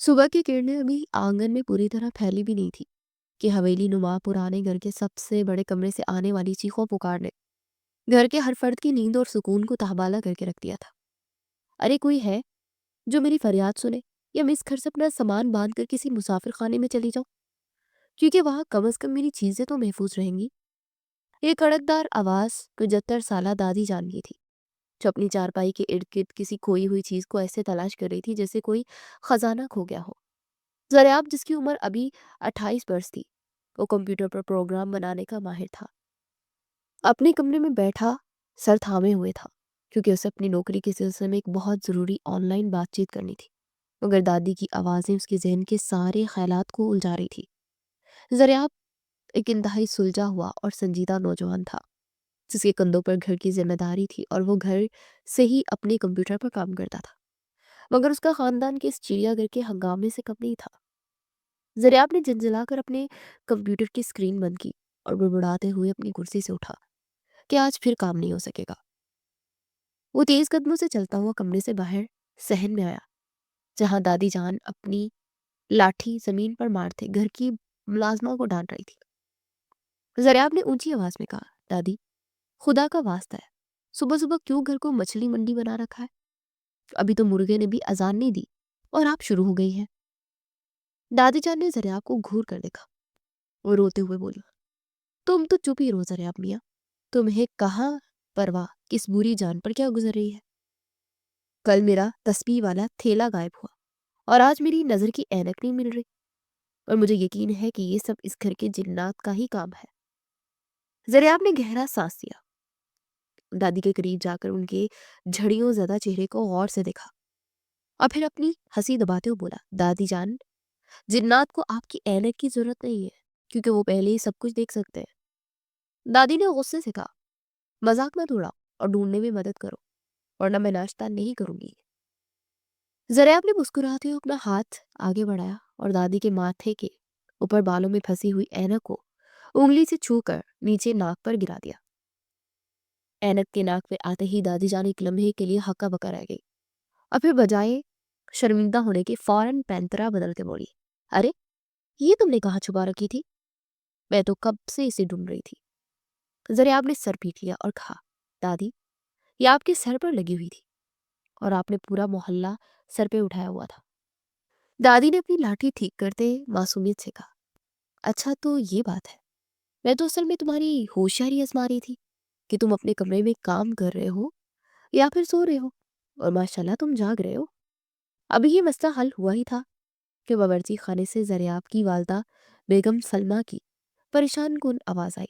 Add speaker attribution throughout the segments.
Speaker 1: सुबह की किरणें अभी आंगन में पूरी तरह फैली भी नहीं थी कि हवेली नुमा पुराने घर के सबसे बड़े कमरे से आने वाली चीखों पुकार ने घर के हर फर्द की नींद और सुकून को तहबाला करके रख दिया था। अरे कोई है जो मेरी फरियाद सुने, या मैं इस घर से अपना सामान बांध कर किसी मुसाफिर खाने में चली जाऊं, क्योंकि वहां कम अज कम मेरी चीजें तो महफूज रहेंगी। ये कड़कदार आवाज 75 साल दादी जान की थी, जो अपनी चारपाई के इर्द गिर्द किसी खोई हुई चीज को ऐसे तलाश कर रही थी जैसे कोई खजाना खो गया हो। ज़रियाब, जिसकी उम्र अभी 28 वर्ष थी, वो कंप्यूटर पर प्रोग्राम बनाने का माहिर था। अपने कमरे में बैठा सर थामे हुए था, क्योंकि उसे अपनी नौकरी के सिलसिले में एक बहुत ज़रूरी ऑनलाइन बातचीत करनी थी। मगर दादी की आवाज़ें उसके जहन के सारे ख्यालात को उलझा रही थी। ज़रियाब एक इंतहाई सुलझा हुआ और संजीदा नौजवान था, जिसके कंधों पर घर की जिम्मेदारी थी और वो घर से ही अपने कंप्यूटर पर काम करता था। मगर उसका खानदान के इस चिड़ियाघर के हंगामे से कम नहीं था। ज़रियाब ने झंझलाकर अपने कंप्यूटर की स्क्रीन बंद की और बुड़बुड़ाते हुए अपनी कुर्सी से उठा कि आज फिर काम नहीं हो सकेगा। वो तेज कदमों से चलता हुआ कमरे से बाहर सहन में आया, जहां दादी जान अपनी लाठी जमीन पर मारते घर की मुलाजमा को डांट रही थी। ज़रियाब ने ऊंची आवाज में कहा, दादी, खुदा का वास्ता है, सुबह सुबह क्यों घर को मछली मंडी बना रखा है? अभी तो मुर्गे ने भी अजान नहीं दी और आप शुरू हो गई हैं। दादी जान ने ज़रियाब को घूर कर देखा। वो रोते हुए बोली, तुम तो चुप ही रहो ज़रियाब मियाँ। तुम्हें कहाँ परवाह किस बुरी जान पर क्या गुजर रही है। कल मेरा तस्बीह वाला थैला गायब हुआ और आज मेरी नजर की ऐनक नहीं मिल रही, और मुझे यकीन है कि ये सब इस घर के जिन्नात का ही काम है। ज़रियाब ने गहरा सांस लिया, दादी के करीब जाकर उनके झड़ियों ज़्यादा चेहरे को गौर से देखा और फिर अपनी हंसी दबाते हुए बोला, दादी जान, जिन्नात को आपकी ऐनक की जरूरत नहीं है, क्योंकि वो पहले ही सब कुछ देख सकते हैं। दादी ने गुस्से से कहा, मजाक मत उड़ाओ और ढूंढने में मदद करो, वरना मैं नाश्ता नहीं करूंगी। ज़रियाब ने मुस्कुराते हुए अपना हाथ आगे बढ़ाया और दादी के माथे के ऊपर बालों में फंसी हुई ऐनक को उंगली से छूकर नीचे नाक पर गिरा दिया। ऐनक के नाक पे आते ही दादी जान एक लम्हे के लिए हक्का बक्का रह गई और फिर बजाय शर्मिंदा होने के फौरन पैंतरा बदल के बोली, अरे, ये तुमने कहाँ छुपा रखी थी? मैं तो कब से इसे ढूंढ रही थी। ज़रियाब ने सर पीट लिया और कहा, दादी, ये आपके सर पर लगी हुई थी और आपने पूरा मोहल्ला सर पे उठाया हुआ था। दादी ने अपनी लाठी ठीक करते मासूमियत से कहा, अच्छा तो ये बात है, मैं तो असल में तुम्हारी होशियारी आजमा रही थी कि तुम अपने कमरे में काम कर रहे हो या फिर सो रहे हो, और माशाल्लाह तुम जाग रहे हो। अभी ये मसला हल हुआ ही था कि बावर्ची खाने से ज़रियाब की वालदा बेगम सलमा की परेशान कुन आवाज आई,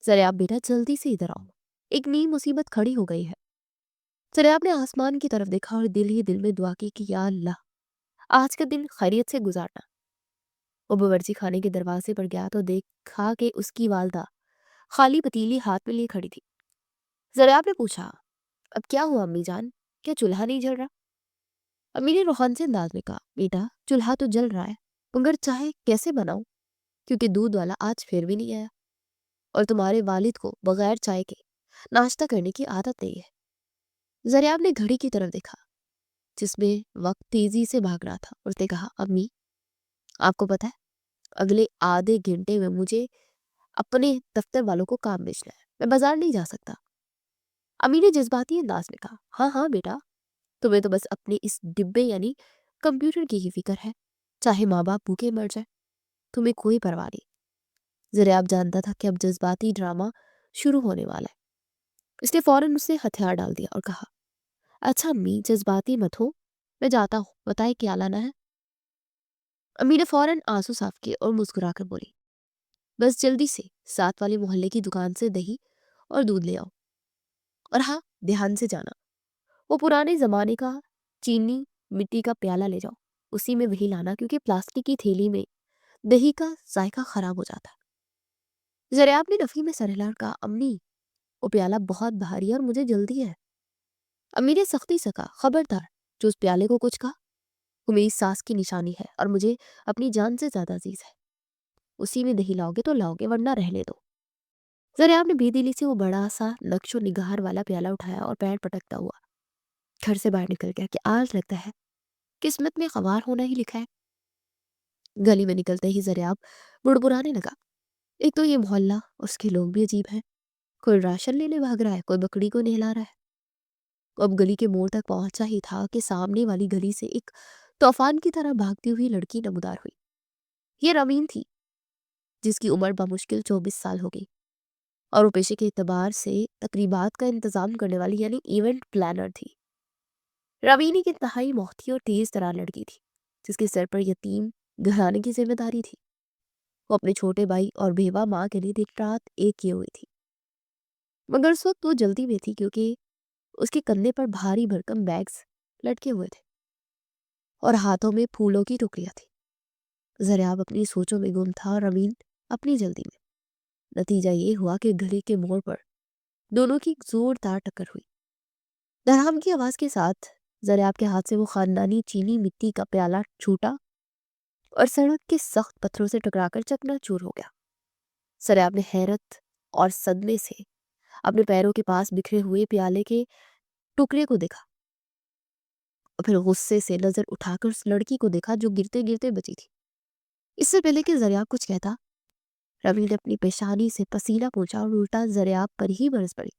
Speaker 1: ज़रियाब बेटा जल्दी से इधर आओ, एक नई मुसीबत खड़ी हो गई है। ज़रियाब ने आसमान की तरफ देखा और दिल ही दिल में दुआ की कि या अल्लाह, आज का दिन खैरियत से गुजारना। वो बावर्ची खाने के दरवाजे पर गया तो देखा कि उसकी वालदा खाली पतीली हाथ में लिए खड़ी थी। ज़रियाब ने पूछा, अब क्या हुआ अम्मी जान, क्या चूल्हा नहीं जल रहा? अम्मी ने रोहन से अंदाज में कहा, बेटा चूल्हा तो जल रहा है, मगर चाय कैसे बनाऊं, क्योंकि दूध वाला आज फिर भी नहीं आया, और तुम्हारे वालिद को बगैर चाय के नाश्ता करने की आदत नहीं है। ज़रियाब ने घड़ी की तरफ देखा, जिसमें वक्त तेजी से भाग रहा था, और उसने कहा, अम्मी, आपको पता है, अगले आधे घंटे में मुझे अपने दफ्तर वालों को काम बेचना है, मैं बाजार नहीं जा सकता। अम्मी ने जज्बाती अंदाज में कहा, हाँ हाँ बेटा, तुम्हें तो बस अपने इस डिब्बे यानी कंप्यूटर की ही फिक्र है, चाहे माँ बाप भूखे मर जाए, तुम्हें कोई परवाह नहीं। ज़रियाब जानता था कि अब जज्बाती ड्रामा शुरू होने वाला है, इसने फौरन उससे हथियार डाल दिया और कहा, अच्छा अम्मी, जज्बाती मत हो, मैं जाता हूँ, बताए क्या लाना है। अम्मी ने फौरन आंसू साफ किए और मुस्कुराकर बोली, बस जल्दी से साथ वाले मोहल्ले की दुकान से दही और दूध ले आओ, और हाँ, ध्यान से जाना, वो पुराने जमाने का चीनी मिट्टी का प्याला ले जाओ, उसी में वही लाना, क्योंकि प्लास्टिक की थैली में दही का जायका खराब हो जाता है। ज़रियाब ने नफी में सर हिलाकर कहा, अम्मी, वो प्याला बहुत भारी है और मुझे जल्दी है। अम्मी ने सख्ती से कहा, खबरदार, जो उस प्याले को कुछ कहा, वो मेरी सास की निशानी है और मुझे अपनी जान से ज्यादा अजीज है। उसी में दही लाओगे तो लाओगे, वरना रहने दो। ज़रियाब ने बेदिली से वो बड़ा सा नक्शो निगार वाला प्याला उठाया और पैर पटकता हुआ घर से बाहर निकल गया कि आज लगता है किस्मत में ख़वार होना ही लिखा है। गली में निकलते ही ज़रियाब बुड़बुड़ाने लगा। एक तो ये मोहल्ला, उसके लोग भी अजीब हैं। कोई राशन लेने भाग रहा है, कोई बकरी को नहला रहा है। अब गली के मोड़ तक पहुंचा ही था कि सामने वाली गली से एक तूफान की तरह भागती हुई लड़की नमूदार हुई। ये रमीन थी, जिसकी उम्र बमुश्किल 24 साल हो गई, और वो पेशे के एतबार से तकरीबात का इंतजाम करने वाली यानी इवेंट प्लानर थी। रमीन एक इंतहाई मोहती और तेज तरार लड़की थी, जिसके सर पर यतीम घराने की जिम्मेदारी थी। वो अपने छोटे भाई और बेवा माँ के लिए दिन रात एक किए हुई थी, मगर उस वक्त वो जल्दी में थी क्योंकि उसके कंधे पर भारी भरकम बैग्स लटके हुए थे और हाथों में फूलों की टोकरियां थी। ज़रियाब अपनी सोचों में गुम था और रमीन अपनी जल्दी में। नतीजा ये हुआ कि गली के मोड़ पर दोनों की जोरदार टक्कर हुई। धड़ाम की आवाज के साथ ज़रियाब के हाथ से वो खानदानी चीनी मिट्टी का प्याला छूटा और सड़क के सख्त पत्थरों से टकराकर चकनाचूर हो गया। ज़रियाब ने हैरत और सदमे से अपने पैरों के पास बिखरे हुए प्याले के टुकड़े को देखा और फिर गुस्से से नजर उठाकर उस लड़की को देखा जो गिरते गिरते बची थी। इससे पहले कि ज़रियाब कुछ कहता, रवि ने अपनी पेशानी से पसीना पोंछा और उल्टा ज़रियाब पर ही बरस पड़ी।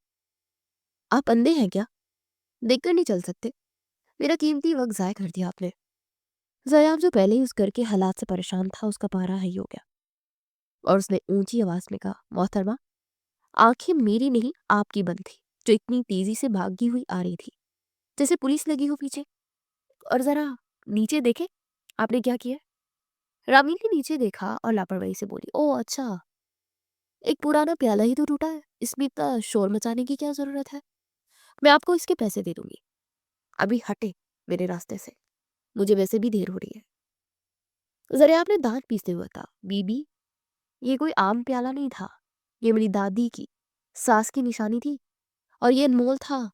Speaker 1: आप अंधे हैं क्या? देखकर नहीं चल सकते? मेरा कीमती वक्त ज़ाय कर दिया आपने। ज़रियाब जो पहले ही उस घर के हालात से परेशान था, उसका पारा हाई हो गया और उसने ऊंची आवाज में कहा, मोहतरमा, आंखें मेरी नहीं आपकी बंद थी, जो इतनी तेजी से भागी हुई आ रही थी जैसे पुलिस लगी हो पीछे। और जरा नीचे देखे आपने क्या किया। रामीन ने नीचे देखा और लापरवाही से बोली, ओह अच्छा, एक पुराना प्याला ही तो टूटा है, इसमें इतना शोर मचाने की क्या जरूरत है। मैं आपको इसके पैसे दे दूंगी, अभी हटे मेरे रास्ते से, मुझे वैसे भी देर हो रही है। जरिया आपने दांत पीसते हुए कहा, बीबी, ये कोई आम प्याला नहीं था, ये मेरी दादी की सास की निशानी थी और ये अनमोल था,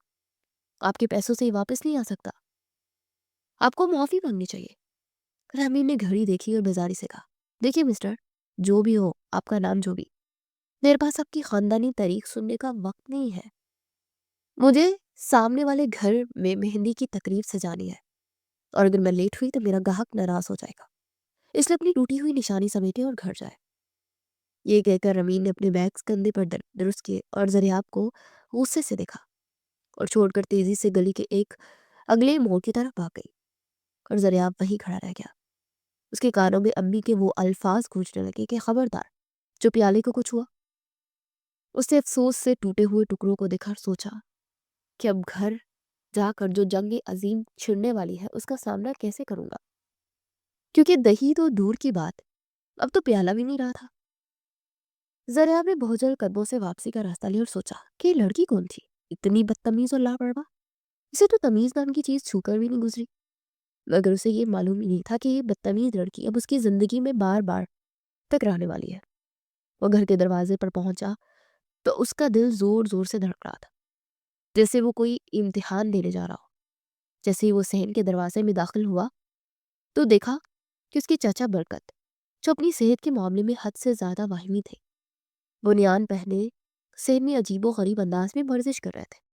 Speaker 1: आपके पैसों से ये वापस नहीं आ सकता, आपको मुआफी मांगनी चाहिए। रामीन ने घड़ी देखी और बेजारी से कहा, देखिए मिस्टर, जो भी हो, आपका नाम जो भी, मेरे पास आपकी खानदानी तारीख सुनने का वक्त नहीं है। मुझे सामने वाले घर में मेहंदी की तकरीब सजानी है और अगर मैं लेट हुई तो मेरा ग्राहक नाराज हो जाएगा, इसलिए अपनी टूटी हुई निशानी समेटे और घर जाए। ये कहकर रमीन ने अपने बैग्स कंधे पर दुरुस्त किए और ज़रियाब को गुस्से से देखा और छोड़कर तेजी से गली के एक अगले मोड़ की तरफ भाग गई। और ज़रियाब वहीं खड़ा रह गया। उसके कानों में अम्मी के वो अल्फाज गूंजने लगे कि खबरदार, जो प्याले को कुछ हुआ। उसने अफसोस से टूटे हुए टुकड़ों को देखा और सोचा कि अब घर जाकर जो जंग अजीम छिड़ने वाली है उसका सामना कैसे करूंगा, क्योंकि दही तो दूर की बात, अब तो प्याला भी नहीं रहा था। ज़रियाब ने बहुजल कदमों से वापसी का रास्ता लिया और सोचा कि ये लड़की कौन थी, इतनी बदतमीज और लापरवाह। इसे तो तमीज नाम की चीज छूकर भी नहीं गुजरी, मगर उसे ये मालूम ही नहीं था कि ये बदतमीज लड़की अब उसकी जिंदगी में बार बार टकराने वाली है। वो घर के दरवाजे पर पहुंचा तो उसका दिल जोर जोर से धड़क रहा था, जैसे वो कोई इम्तिहान देने जा रहा हो। जैसे ही वो सहन के दरवाजे में दाखिल हुआ तो देखा कि उसके चाचा बरकत, जो अपनी सेहत के मामले में हद से ज्यादा वाहिमी थे, बुनियान पहने सहन में अजीबो गरीब अंदाज में वर्जिश कर रहे थे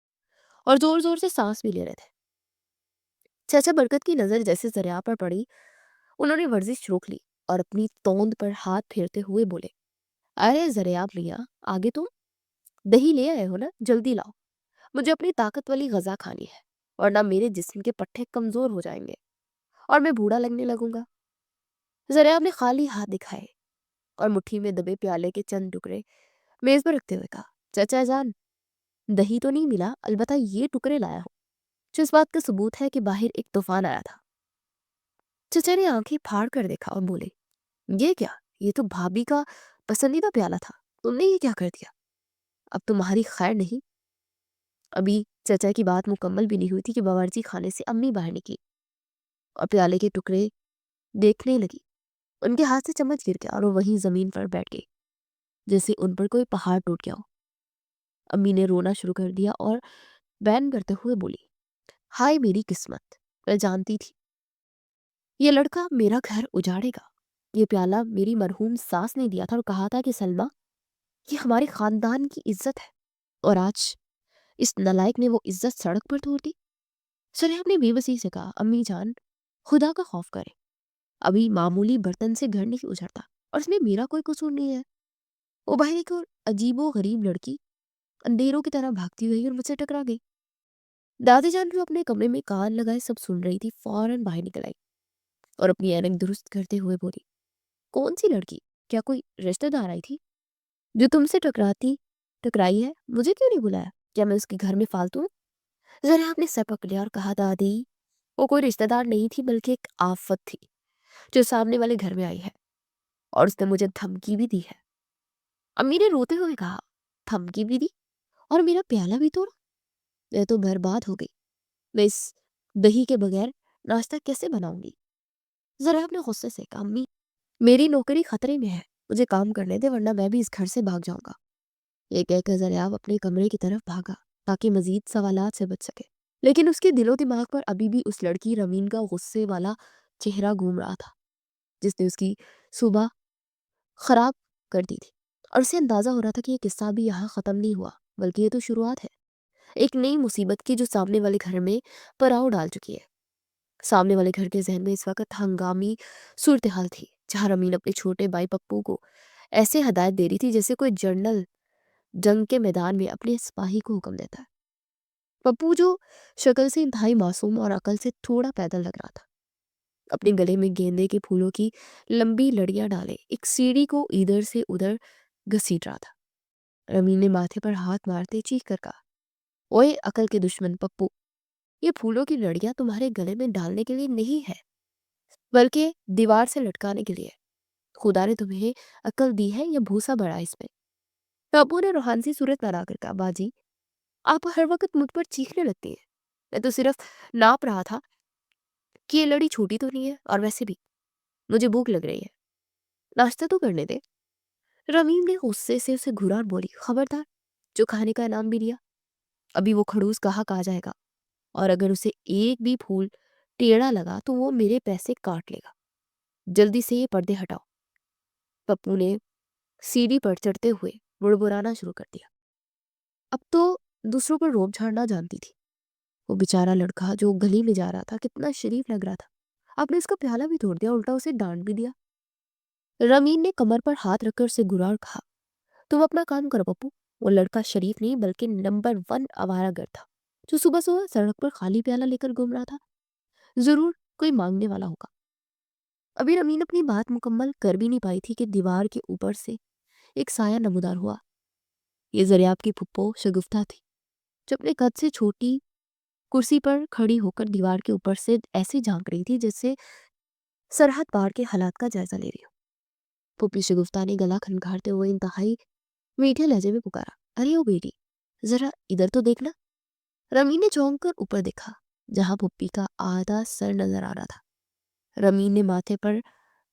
Speaker 1: और जोर जोर से सांस भी ले रहे थे। चाचा बरकत की नजर जैसे जरिया पर पड़ी, उन्होंने वर्जिश रोक ली और अपनी तोंद पर हाथ फेरते हुए बोले, अरे जरियाब मियाँ, आगे तुम दही ले आए हो ना, जल्दी लाओ, मुझे अपनी ताकत वाली गजा खानी है, वरना मेरे जिस्म के पट्टे कमजोर हो जाएंगे और मैं बूढ़ा लगने लगूंगा। जरियाब ने खाली हाथ दिखाए और मुट्ठी में दबे प्याले के चंद टुकड़े मेज पर रखते हुए कहा, चाचा जान, दही तो नहीं मिला, अलबत्ता ये टुकड़े लाया हूं, जो इस बात का सबूत है कि बाहर एक तूफान आया था। चचा ने आंखें फाड़ कर देखा और बोले, ये क्या, ये तो भाभी का पसंदीदा प्याला था, तुमने ये क्या कर दिया। अब तुम्हारी खैर नहीं। अभी चचा की बात मुकम्मल भी नहीं हुई थी कि बावर्ची खाने से अम्मी बाहर निकली और प्याले के टुकड़े देखने लगी। उनके हाथ से चम्मच गिर गया और वो वहीं जमीन पर बैठ गई, जैसे उन पर कोई पहाड़ टूट गया हो। अम्मी ने रोना शुरू कर दिया और बैन करते हुए बोली, हाय मेरी किस्मत, मैं जानती थी ये लड़का मेरा घर उजाड़ेगा। ये प्याला मेरी मरहूम सास ने दिया था और कहा था कि सलमा, ये हमारे खानदान की इज्जत है, और आज इस नलायक ने वो इज्जत सड़क पर तोड़ दी। सुलेहा ने बेबसी से कहा, अम्मी जान, खुदा का खौफ करे, अभी मामूली बर्तन से घर नहीं उजड़ता और इसमें मेरा कोई कसूर नहीं है। वो बाहर एक और अजीबो गरीब लड़की अंधेरों की तरह भागती हुई और मुझसे टकरा गई। दादी जान जो अपने कमरे में कान लगाए सब सुन रही थी, फौरन बाहर निकल आई और अपनी ऐनक दुरुस्त करते हुए बोली, कौन सी लड़की? क्या कोई रिश्तेदार आई थी जो तुमसे टकराई है? मुझे क्यों नहीं बुलाया? क्या मैं उसके घर में फालतू हूँ? जरा आपने सर पकड़ लिया और कहा, दादी वो कोई रिश्तेदार नहीं थी बल्कि एक आफत थी जो सामने वाले घर में आई है और उसने मुझे धमकी भी दी है। अम्मी ने रोते हुए कहा, धमकी भी दी और मेरा प्याला भी तोड़ा? मैं तो बर्बाद हो गई। मैं इस दही के बगैर नाश्ता कैसे बनाऊंगी? जरा आपने गुस्से से कहा, अम्मी मेरी नौकरी खतरे में है, मुझे काम करने दे वरना मैं भी इस घर से भाग जाऊंगा। ये कहकर जरियाब अपने कमरे की तरफ भागा ताकि मजीद सवालात से बच सके, लेकिन उसके दिलो दिमाग पर अभी भी उस लड़की रमीन का गुस्से वाला चेहरा घूम रहा था जिसने उसकी सुबह खराब कर दी थी। और उसे अंदाजा हो रहा था कि ये किस्सा भी यहाँ खत्म नहीं हुआ बल्कि ये तो शुरुआत है एक नई मुसीबत की जो सामने वाले घर में पड़ाव डाल चुकी है। सामने वाले घर के जहन में इस वक्त हंगामी सूरत हाल थी जहाँ रमीन अपने छोटे भाई पप्पू को ऐसे हदायत दे रही थी जैसे कोई जनरल जंग के मैदान में अपने सिपाही को हुक्म देता है। पप्पू जो शक्ल से इंतहाई मासूम और अकल से थोड़ा पैदल लग रहा था, अपने गले में गेंदे के फूलों की लंबी लड़ियां डाले एक सीढ़ी को इधर से उधर घसीट रहा था। रमीन ने माथे पर हाथ मारते चीख कर कहा, ओए अकल के दुश्मन पप्पू, ये फूलों की लड़ियां तुम्हारे गले में डालने के लिए नहीं है बल्कि दीवार से लटकाने के लिए। खुदा ने तुम्हें अकल दी है या भूसा बड़ा इसमें? पप्पू ने रूहानी सी सूरत बना कर कहा, बाजी आप हर वक्त मुझ पर चीखने लगती हैं। मैं तो सिर्फ नाप रहा था कि ये लड़ी छोटी तो नहीं है और वैसे भी मुझे भूख लग रही है, नाश्ता तो करने दे। रमीन ने गुस्से से उसे घूरा और बोली, खबरदार, जो खाने का इनाम भी दिया अभी वो खड़ूस कहाँ कहा जाएगा और अगर उसे एक भी फूल टेढ़ा लगा तो वो मेरे पैसे काट लेगा। जल्दी से ये पर्दे हटाओ। पप्पू ने सीढ़ी पर चढ़ते हुए बुड़बुड़ाना शुरू कर दिया। अब तो दूसरों पर रोब झाड़ना जानती थी। वो बेचारा लड़का जो गली में जा रहा था कितना शरीफ लग रहा था, आपने उसका प्याला भी तोड़ दिया, उल्टा उसे डांट भी दिया। रमीन ने कमर पर हाथ रखकर उसे घुरा और कहा, तुम अपना काम करो पप्पू। वो लड़का शरीफ नहीं बल्कि नंबर 1 आवारागर था जो सुबह सुबह सड़क पर खाली प्याला लेकर घूम रहा था। जरूर कोई मांगने वाला होगा। अभी रमीन अपनी बात मुकम्मल कर भी नहीं पाई थी कि दीवार के ऊपर से एक साया नमूदार हुआ। ये जरियाब की फुप्पो शगुफ्ता थी जो अपने कद से छोटी कुर्सी पर खड़ी होकर दीवार के ऊपर से ऐसे झांक रही थी जैसे सरहद पार के हालात का जायजा ले रही हो। पुप्पी शगुफ्ता ने गला खनखारते हुए इंतहाई मीठे लहजे में पुकारा, अरे ओ बेटी, जरा इधर तो देखना। रमीन ने चौंक कर ऊपर देखा जहां पुप्पी का आधा सर नजर आ रहा था। रमीन ने माथे पर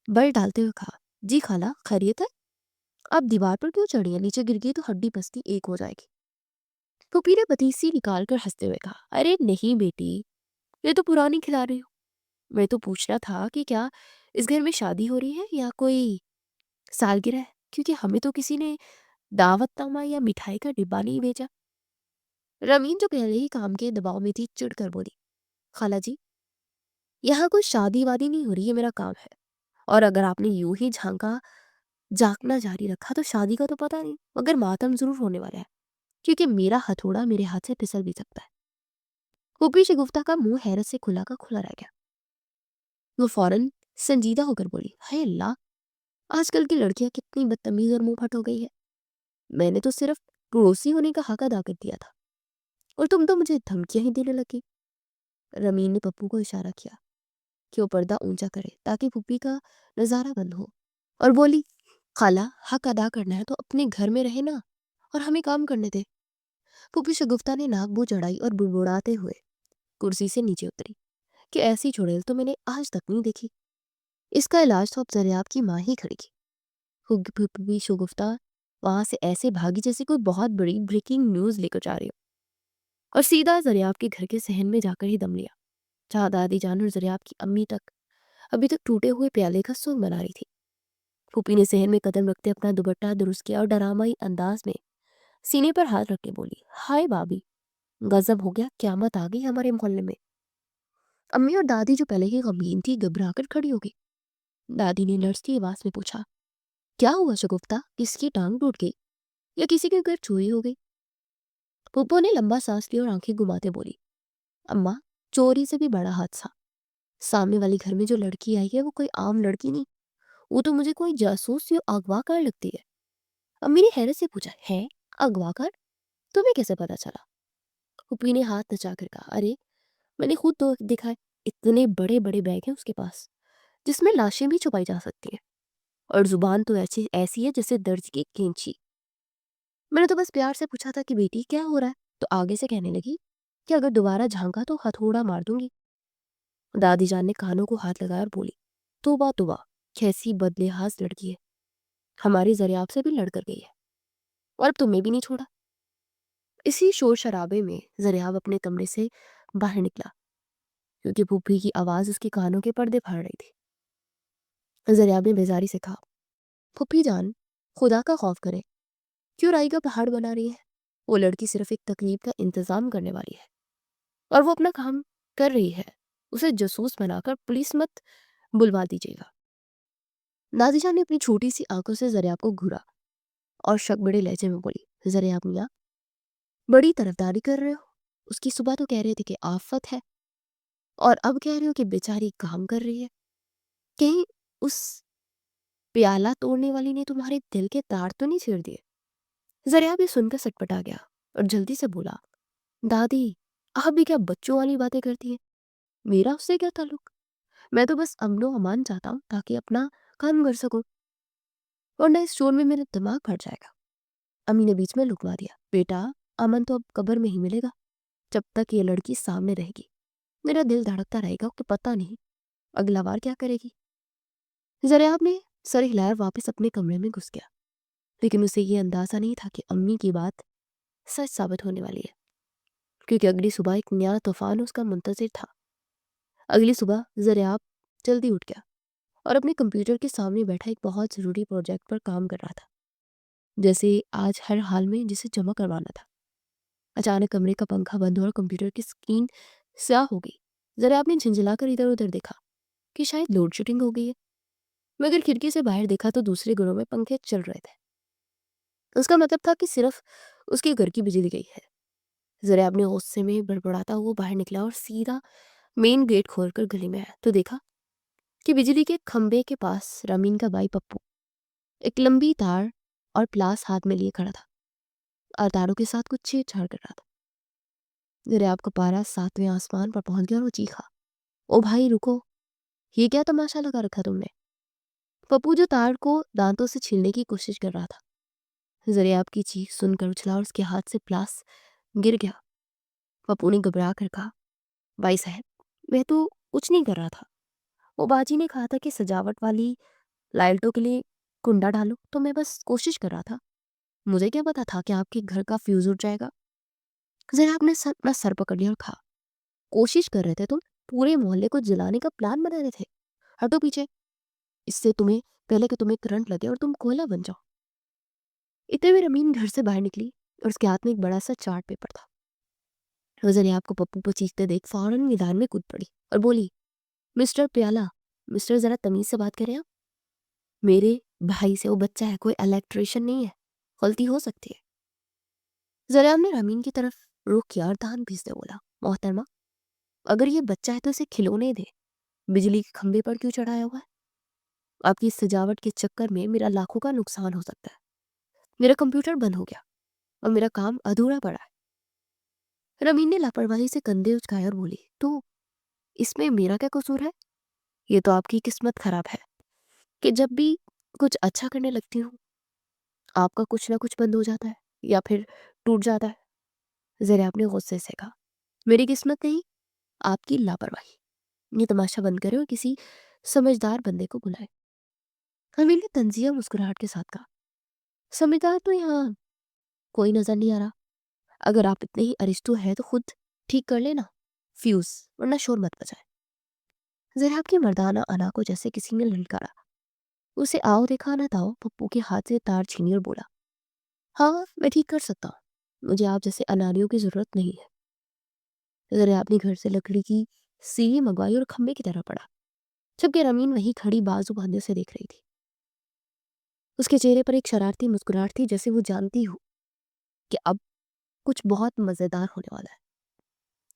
Speaker 1: बल डालते हुए कहा, जी खाला, खैरियत है? आप दीवार पर क्यों चढ़ी है? नीचे गिर गई तो हड्डी पसली एक हो जाएगी। पुप्पी ने बतीसी निकाल कर हंसते हुए कहा, अरे नहीं बेटी, ये तो पुरानी खिला रही हूँ। मैं तो पूछना था कि क्या इस घर में शादी हो रही है या कोई सालगिरह है, क्योंकि हमें तो किसी ने दावतनामा या मिठाई का डिब्बा नहीं भेजा। रमीन जो पहले ही काम के दबाव में थी चिढ़ कर बोली, खाला जी, यहाँ कोई शादी वादी नहीं हो रही है, मेरा काम है। और अगर आपने यूं ही झांकना जारी रखा तो शादी का तो पता नहीं मगर मातम जरूर होने वाला है, क्योंकि मेरा हथौड़ा मेरे हाथ से फिसल भी सकता है। पुप्पी शगुफ्ता का मुंह हैरत से खुला का खुला रह गया। वो फौरन संजीदा होकर बोली, हाय अल्लाह, आजकल की लड़कियां कितनी बदतमीज और मुंह फट हो गई है। मैंने तो सिर्फ पड़ोसी होने का हक अदा कर दिया था और तुम तो मुझे धमकियां ही देने लगी। रमीन ने पप्पू को इशारा किया कि वो पर्दा ऊंचा करे ताकि पुप्पी का नजारा बंद हो और बोली, खाला, हक अदा करना है तो अपने घर में रहे ना और हमें काम करने दे। पुप्पी शगुफ्ता ने नाक मुंह चढ़ाई और बुड़बुड़ाते हुए कुर्सी से नीचे उतरी कि ऐसी चुड़ैल तो मैंने आज तक नहीं देखी। इसका इलाज तो अब जरियाब की माँ ही करेगी। पुप्पी शगुफ्ता वहां से ऐसे भागी जैसे कोई बहुत बड़ी ब्रेकिंग न्यूज लेकर जा रही हो और सीधा जरियाब के घर के सहन में जाकर ही दम लिया जहाँ दादी जान और जरियाब की अम्मी तक अभी तक टूटे हुए प्याले का सूंघ बना रही थी। फूफी ने सहन में कदम रखते अपना दुपट्टा दुरुस्त किया और डरामाई अंदाज में सीने पर हाथ रख के बोली, हाय भाभी, गजब हो गया, क्यामत आ गई हमारे मोहल्ले में। امی اور دادی جو پہلے ہی غمگین تھی گھبرا کر کھڑی ہو گئی۔ دادی نے نرس کی آواز میں پوچھا، کیا ہوا شگفتہ؟ کس کی ٹانگ ٹوٹ گئی یا کسی کے گھر چوری ہو گئی؟ پھپھو نے لمبا سانس لیا اور آنکھیں گھماتے بولی، اماں، چوری سے بھی بڑا حادثہ۔ سامنے والی گھر میں جو لڑکی آئی ہے وہ کوئی عام لڑکی نہیں، وہ تو مجھے کوئی جاسوس یا اغوا کار لگتی ہے۔ امی نے حیرت سے پوچھا، ہے اغوا کار؟ تمہیں کیسے پتا چلا؟ پھپھی نے ہاتھ نچا کر کہا، ارے میں نے خود تو دیکھا ہے، اتنے بڑے بڑے بیگ ہیں اس کے پاس جس میں لاشیں بھی چھپائی جا سکتی ہیں، اور زبان تو ایسی ہے جیسے درج کی کینچی۔ میں نے تو بس پیار سے پوچھا تھا کہ بیٹی کیا ہو رہا ہے، تو آگے سے کہنے لگی کہ اگر دوبارہ جھانکا تو ہتھوڑا مار دوں گی۔ دادی جان نے کانوں کو ہاتھ لگایا اور بولی، توبہ توبہ، کیسی بدلحاظ لڑکی ہے، ہماری زریاب سے بھی لڑ کر گئی ہے اور اب تمہیں بھی نہیں چھوڑا۔ اسی شور شرابے میں زریاب اپنے کمرے سے باہر نکلا کیونکہ پھوپھی کی آواز اس کے کانوں کے پردے پھاڑ رہی تھی۔ زریاب نے بیزاری سے کہا، پھوپھی جان، خدا کا خوف کرے، کیوں رائی کا پہاڑ بنا رہی ہے؟ وہ لڑکی صرف ایک تقریب کا انتظام کرنے والی ہے اور وہ اپنا کام کر رہی ہے، اسے جاسوس بنا کر پولیس مت بلوا دیجیے گا۔ دادی جان نے اپنی چھوٹی سی آنکھوں سے زریاب کو گھورا اور شک بڑے لہجے میں بولی، زریاب میاں، بڑی طرفداری کر رہے ہو؟ اس کی صبح تو کہہ رہے تھے کہ آفت ہے اور اب کہہ رہے ہو کہ بیچاری کام کر رہی ہے۔ کہیں اس پیالہ توڑنے والی نے تمہارے دل کے تار تو نہیں چھیڑ دیے؟ زریاب یہ سن کر سٹپٹا گیا اور جلدی سے بولا، دادی آپ بھی کیا بچوں والی باتیں کرتی ہیں؟ میرا اس سے کیا تعلق؟ میں تو بس امن و امان چاہتا ہوں تاکہ اپنا کام کر سکوں، ورنہ اس شور میں میرا دماغ پھٹ جائے گا۔ امی نے بیچ میں لکوا دیا، بیٹا امن تو اب قبر میں ہی ملے گا جب تک یہ لڑکی سامنے رہے گی۔ میرا دل دھڑکتا رہے گا کہ پتہ نہیں اگلا بار کیا کرے گی۔ زریاب نے سر ہلایا اور واپس اپنے کمرے میں گھس گیا، لیکن اسے یہ اندازہ نہیں تھا کہ امی کی بات سچ ثابت ہونے والی ہے، کیونکہ اگلی صبح ایک نیا طوفان اس کا منتظر تھا۔ اگلی صبح زریاب جلدی اٹھ گیا اور اپنے کمپیوٹر کے سامنے بیٹھا ایک بہت ضروری پروجیکٹ پر کام کر رہا تھا، جیسے آج ہر حال میں جسے جمع کروانا تھا۔ اچانک کمرے کا پنکھا بند ہوا اور کمپیوٹر کی اسکرین سیاہ ہو گئی۔ زریاب نے جھنجھلا کر ادھر ادھر دیکھا کہ شاید لوڈ شیڈنگ ہو گئی ہے، مگر کھڑکی سے باہر دیکھا تو دوسرے گھروں میں پنکھے چل رہے تھے۔ اس کا مطلب تھا کہ صرف اس کے گھر کی بجلی گئی ہے۔ زریاب نے غصے میں بڑبڑاتا ہوا باہر نکلا اور سیدھا مین گیٹ کھول کر گلی میں آیا تو دیکھا کہ بجلی کے کھمبے کے پاس رامین کا بھائی پپو ایک لمبی تار اور پلاس ہاتھ میں لیے کھڑا تھا اور تاروں کے ساتھ کچھ چھیڑ چھاڑ کر رہا تھا۔ زریاب کا پارا 7ویں آسمان پر پہنچ گیا اور وہ چیخا، او بھائی رکو، یہ کیا تماشا لگا رکھا تم نے؟ پپو جو تار کو دانتوں سے چھیلنے کی کوشش کر رہا تھا، زریاب کی چیخ سن کر اچھلا اور اس کے ہاتھ سے پلاس گر گیا۔ پپو نے گھبرا کر کہا، بھائی صاحب میں تو کچھ نہیں کر رہا تھا، وہ باجی نے کہا تھا کہ سجاوٹ والی لائٹوں کے لیے کنڈا ڈالو تو میں بس کوشش کر رہا تھا، مجھے کیا پتا تھا کہ آپ کے گھر کا فیوز اٹھ جائے گا۔ زریاب نے اپنا سر پکڑ لیا اور کہا، کوشش کر رہے تھے تم؟ پورے محلے کو جلانے کا پلان بنا رہے تھے؟ ہٹو پیچھے، اس سے تمہیں پہلے کہ تمہیں کرنٹ لگے اور تم کوئلہ بن جاؤ۔ اتنے میں رمین گھر سے باہر نکلی اور اس کے ہاتھ میں ایک بڑا سا چارٹ پیپر تھا۔ زریاب کو پپو کو چیختے دیکھ فوراً میدان میں کود پڑی اور بولی، مسٹر پیالہ، مسٹر ذرا تمیز سے بات کریں آپ، میرے بھائی سے وہ بچہ ہے، کوئی الیکٹریشین نہیں ہے، غلطی ہو سکتی ہے۔ زریاب نے رامین کی طرف رخ کیا اور دہان پیستے بولا، محترمہ اگر یہ بچہ ہے تو اسے کھلونے دے، بجلی کے کھمبے پر کیوں چڑھایا ہوا ہے؟ آپ کی سجاوٹ کے چکر میں میرا لاکھوں کا نقصان ہو سکتا ہے، میرا کمپیوٹر بند ہو گیا اور میرا کام ادھورا پڑا ہے۔ رامین نے لاپرواہی سے کندھے اچکائے اور بولی، تو اس میں میرا کیا قصور ہے؟ یہ تو آپ کی قسمت خراب ہے کہ جب بھی کچھ اچھا کرنے لگتی ہوں آپ کا کچھ نہ کچھ بند ہو جاتا ہے یا پھر ٹوٹ جاتا ہے۔ زریاب نے غصے سے کہا، میری قسمت نہیں، آپ کی لاپرواہی۔ یہ تماشا بند کرے اور کسی سمجھدار بندے کو بلائے۔ رامین نے طنزیہ مسکراہٹ کے ساتھ کہا، سمجھدار تو یہاں کوئی نظر نہیں آ رہا، اگر آپ اتنے ہی ارسطو ہے تو خود ٹھیک کر لینا فیوز، ورنہ شور مت بجائے۔ زریاب کی مردانہ انا کو جیسے کسی نے للکارا، اسے آؤ دیکھا نہ تاؤ پپو کے ہاتھ سے تار چھینی اور بولا، ہاں میں ٹھیک کر سکتا ہوں، مجھے آپ جیسے اناریوں کی ضرورت نہیں ہے۔ زریاب نے گھر سے لکڑی کی सीढ़ी मंगवाई और खंबे की तरह पड़ा, जबकि रमीन वहीं खड़ी बाजू बांधे से देख रही थी। उसके चेहरे पर एक शरारती मुस्कुराहट थी, जैसे वो जानती हो कि अब कुछ बहुत मजेदार होने वाला है।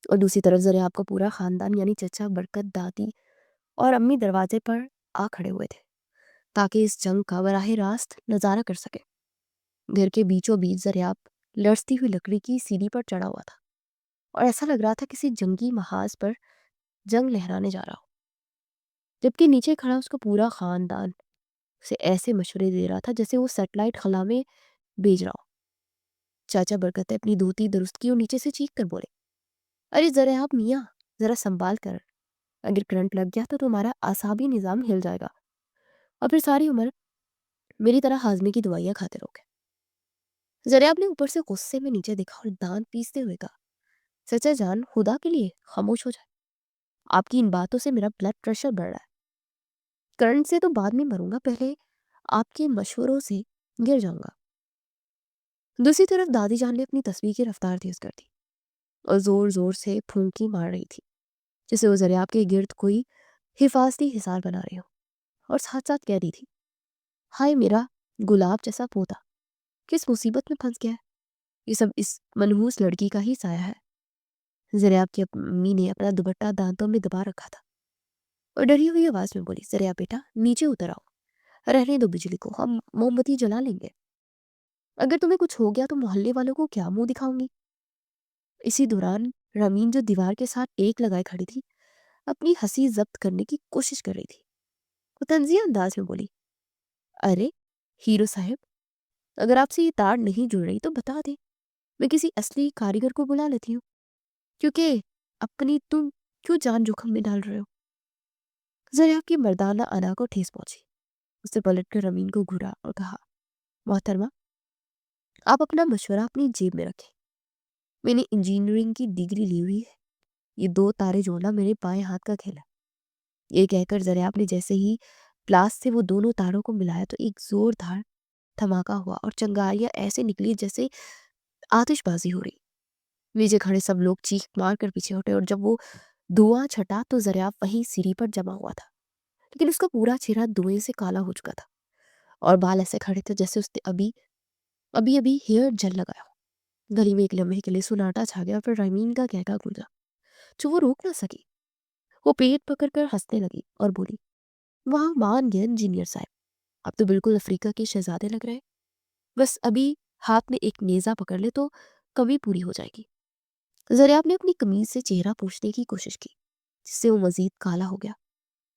Speaker 1: और दूसरी तरफ जरा आपका पूरा खानदान यानी चचा, बरकत, दादी और अम्मी दरवाजे पर आ खड़े हुए थे ताकि इस जंग का बराह रास्त नजारा कर सके। घर के बीचों बीच जरियाब लड़ती हुई लकड़ी की सीढ़ी पर चढ़ा हुआ था और ऐसा लग रहा था किसी जंगी महाज पर जंग लहराने जा रहा हो, जबकि नीचे खड़ा उसका पूरा खानदान उसे ऐसे मशवरे दे रहा था जैसे वो सैटेलाइट खला में भेज रहा हो। चाचा बरकत ने अपनी धोती दुरुस्त की और नीचे से चीख कर बोले, अरे जरा आप मियाँ, जरा संभाल कर, अगर करंट लग गया तो तुम्हारा आसाबी निज़ाम हिल जाएगा और फिर सारी उम्र मेरी तरह हाजमे की दवाइयाँ खाते रहोगे। जरियाब ने ऊपर से गुस्से में नीचे देखा और दांत पीसते हुए कहा, सचा जान, खुदा के लिए खामोश हो जाए, आपकी इन बातों से मेरा ब्लड प्रेशर बढ़ रहा है। करंट से तो बाद में मरूंगा, पहले आपके मशवरों से गिर जाऊंगा। दूसरी तरफ दादी जान ने अपनी तस्वीर की रफ्तार तेज कर दी और जोर जोर से फूंकी मार रही थी, जिसे वो जरियाब के गिर्द कोई हिफाजती हिसार बना रही हो, और साथ साथ कह रही थी, हाय मेरा गुलाब जैसा पोता, किस मुसीबत में फंस गया है। ये सब इस मनहूस लड़की का ही साया है। जरियाब की अम्मी ने अपना दुपट्टा दांतों में दबा रखा था और डरी हुई आवाज में बोली, जरिया बेटा नीचे उतर आओ, रहने दो बिजली को, हम मोमबत्ती जला लेंगे। अगर तुम्हें कुछ हो गया तो मोहल्ले वालों को क्या मुंह दिखाऊंगी। इसी दौरान रमीन, जो दीवार के साथ टेक लगाए खड़ी थी, अपनी हंसी जब्त करने की कोशिश कर रही थी। वो तंजिया अंदाज में बोली, अरे हीरो साहब, अगर आपसे ये तार नहीं जुड़ रही तो बता दे, मैं किसी असली कारीगर को बुला लेती हूँ, क्योंकि अपनी तुम क्यों जान जोखम में डाल रहे हो। जरिया की मर्दाना अना को ठेस पहुंची। उसने पलटकर रमीन को घूरा और कहा, मोहतरमा, आप अपना मशवरा अपनी जेब में रखें, मैंने इंजीनियरिंग की डिग्री ली हुई है, ये दो तारे जोड़ना मेरे बाएं हाथ का खेल है। ये कहकर जरियाब ने जैसे ही प्लास से वो दोनों तारों को मिलाया तो एक जोरदार धमाका हुआ और चंगारियां ऐसे निकली जैसे आतिशबाजी हो रही। नीचे खड़े सब लोग चीख मार कर पीछे हटे और जब वो धुआं छटा तो जरियाब वहीं सीढ़ी पर जमा हुआ था, लेकिन उसका पूरा चेहरा धुएं से काला हो चुका था और बाल ऐसे खड़े थे जैसे उसने अभी अभी अभी हेयर जेल लगाया हो। गली में एक लम्हे के लिए सुनाटा छा गया और फिर रमीन का कहका गूंजा, जो वो रोक ना सकी। वो पेट पकड़कर हंसने लगी और बोली, वहां मान गए इंजीनियर साहब, आप तो बिल्कुल अफ्रीका के शहजादे लग रहे हैं। बस अभी हाथ में एक नेजा पकड़ ले तो कमी पूरी हो जाएगी। जरियाब ने अपनी कमीज से चेहरा पोंछने की कोशिश की, जिससे वो मजीद काला हो गया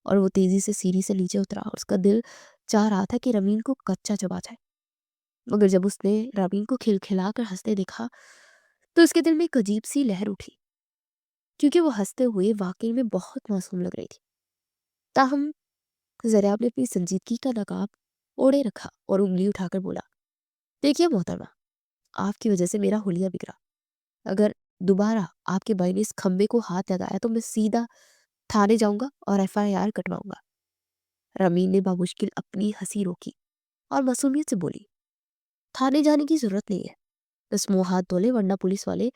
Speaker 1: और वो तेजी से सीढ़ी से नीचे उतरा और उसका दिल चाह रहा था कि रमीन को कच्चा चबा जाए। मगर जब उसने रमीन को खिलखिलाकर हंसते देखा तो उसके दिल में एक अजीब सी लहर उठी, क्योंकि वो हंसते हुए वाकई में बहुत मासूम लग रही थी। ताहम जरियाब ने अपनी संजीदगी का नकाब ओढ़े रखा और उंगली उठाकर बोला, देखिए मोहतरमा, आपकी वजह से मेरा हुलिया बिगड़ा। अगर दोबारा आपके भाई ने इस खंबे को हाथ लगाया तो मैं सीधा थाने जाऊंगा और FIR कटवाऊंगा। रमीन ने बामुश्किल अपनी हंसी रोकी और मासूमियत से बोली, थाने जाने की जरूरत नहीं है, बस मुंह हाथ धो ले, वरना पुलिस वाले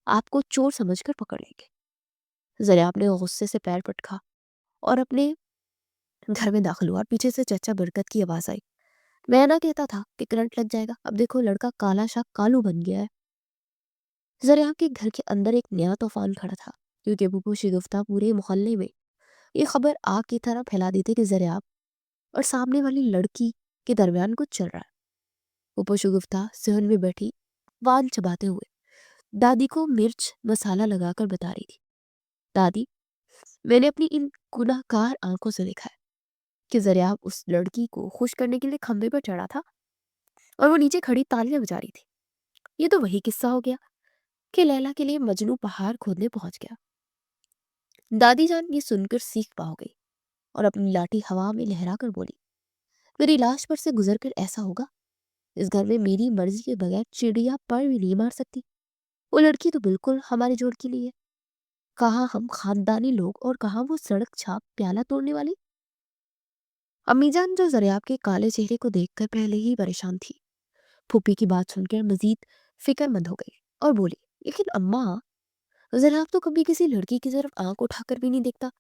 Speaker 1: आपको चोर समझकर पकड़ लेंगे। जरियाब ने गुस्से से पैर पटका और अपने घर में दाखिल हुआ। पीछे से चचा बरकत की आवाज आई, मैं ना कहता था कि करंट लग जाएगा, अब देखो लड़का काला शाह कालू बन गया है। जरियाब के घर के अंदर एक नया तूफान खड़ा था, क्योंकि बुपू शिगुफ्ता पूरे मोहल्ले में ये खबर आग की तरह फैला दी थी कि जरियाब और सामने वाली लड़की के दरमियान कुछ चल रहा है। बुपू शिगुफ्ता सहन में बैठी वान चबाते हुए दादी को मिर्च मसाला लगाकर बता रही थी, दादी, मैंने अपनी इन गुनाहगार आंखों से देखा है कि जरियाब उस लड़की को खुश करने के लिए खंबे पर चढ़ा था और वो नीचे खड़ी तालियां बजा रही थी। ये तो वही किस्सा हो गया कि लैला के लिए मजनू पहाड़ खोदने पहुंच गया। दादी जान ये सुनकर सीख पा हो गई और अपनी लाठी हवा में लहरा कर बोली, मेरी लाश पर से गुजर कर ऐसा होगा, इस घर में मेरी मर्जी के बगैर चिड़िया पर भी नहीं मार सकती। वो लड़की तो बिल्कुल हमारे जोड़ की नहीं है, कहाँ हम खानदानी लोग और कहाँ वो सड़क छाप प्याला तोड़ने वाली। अम्मीजान, जो जरियाब के काले चेहरे को देखकर पहले ही परेशान थी, फूफी की बात सुनकर मजीद फिक्रमंद हो गई और बोली, लेकिन अम्मा, ज़रा तो कभी किसी लड़की की तरफ आँख उठाकर भी नहीं देखता।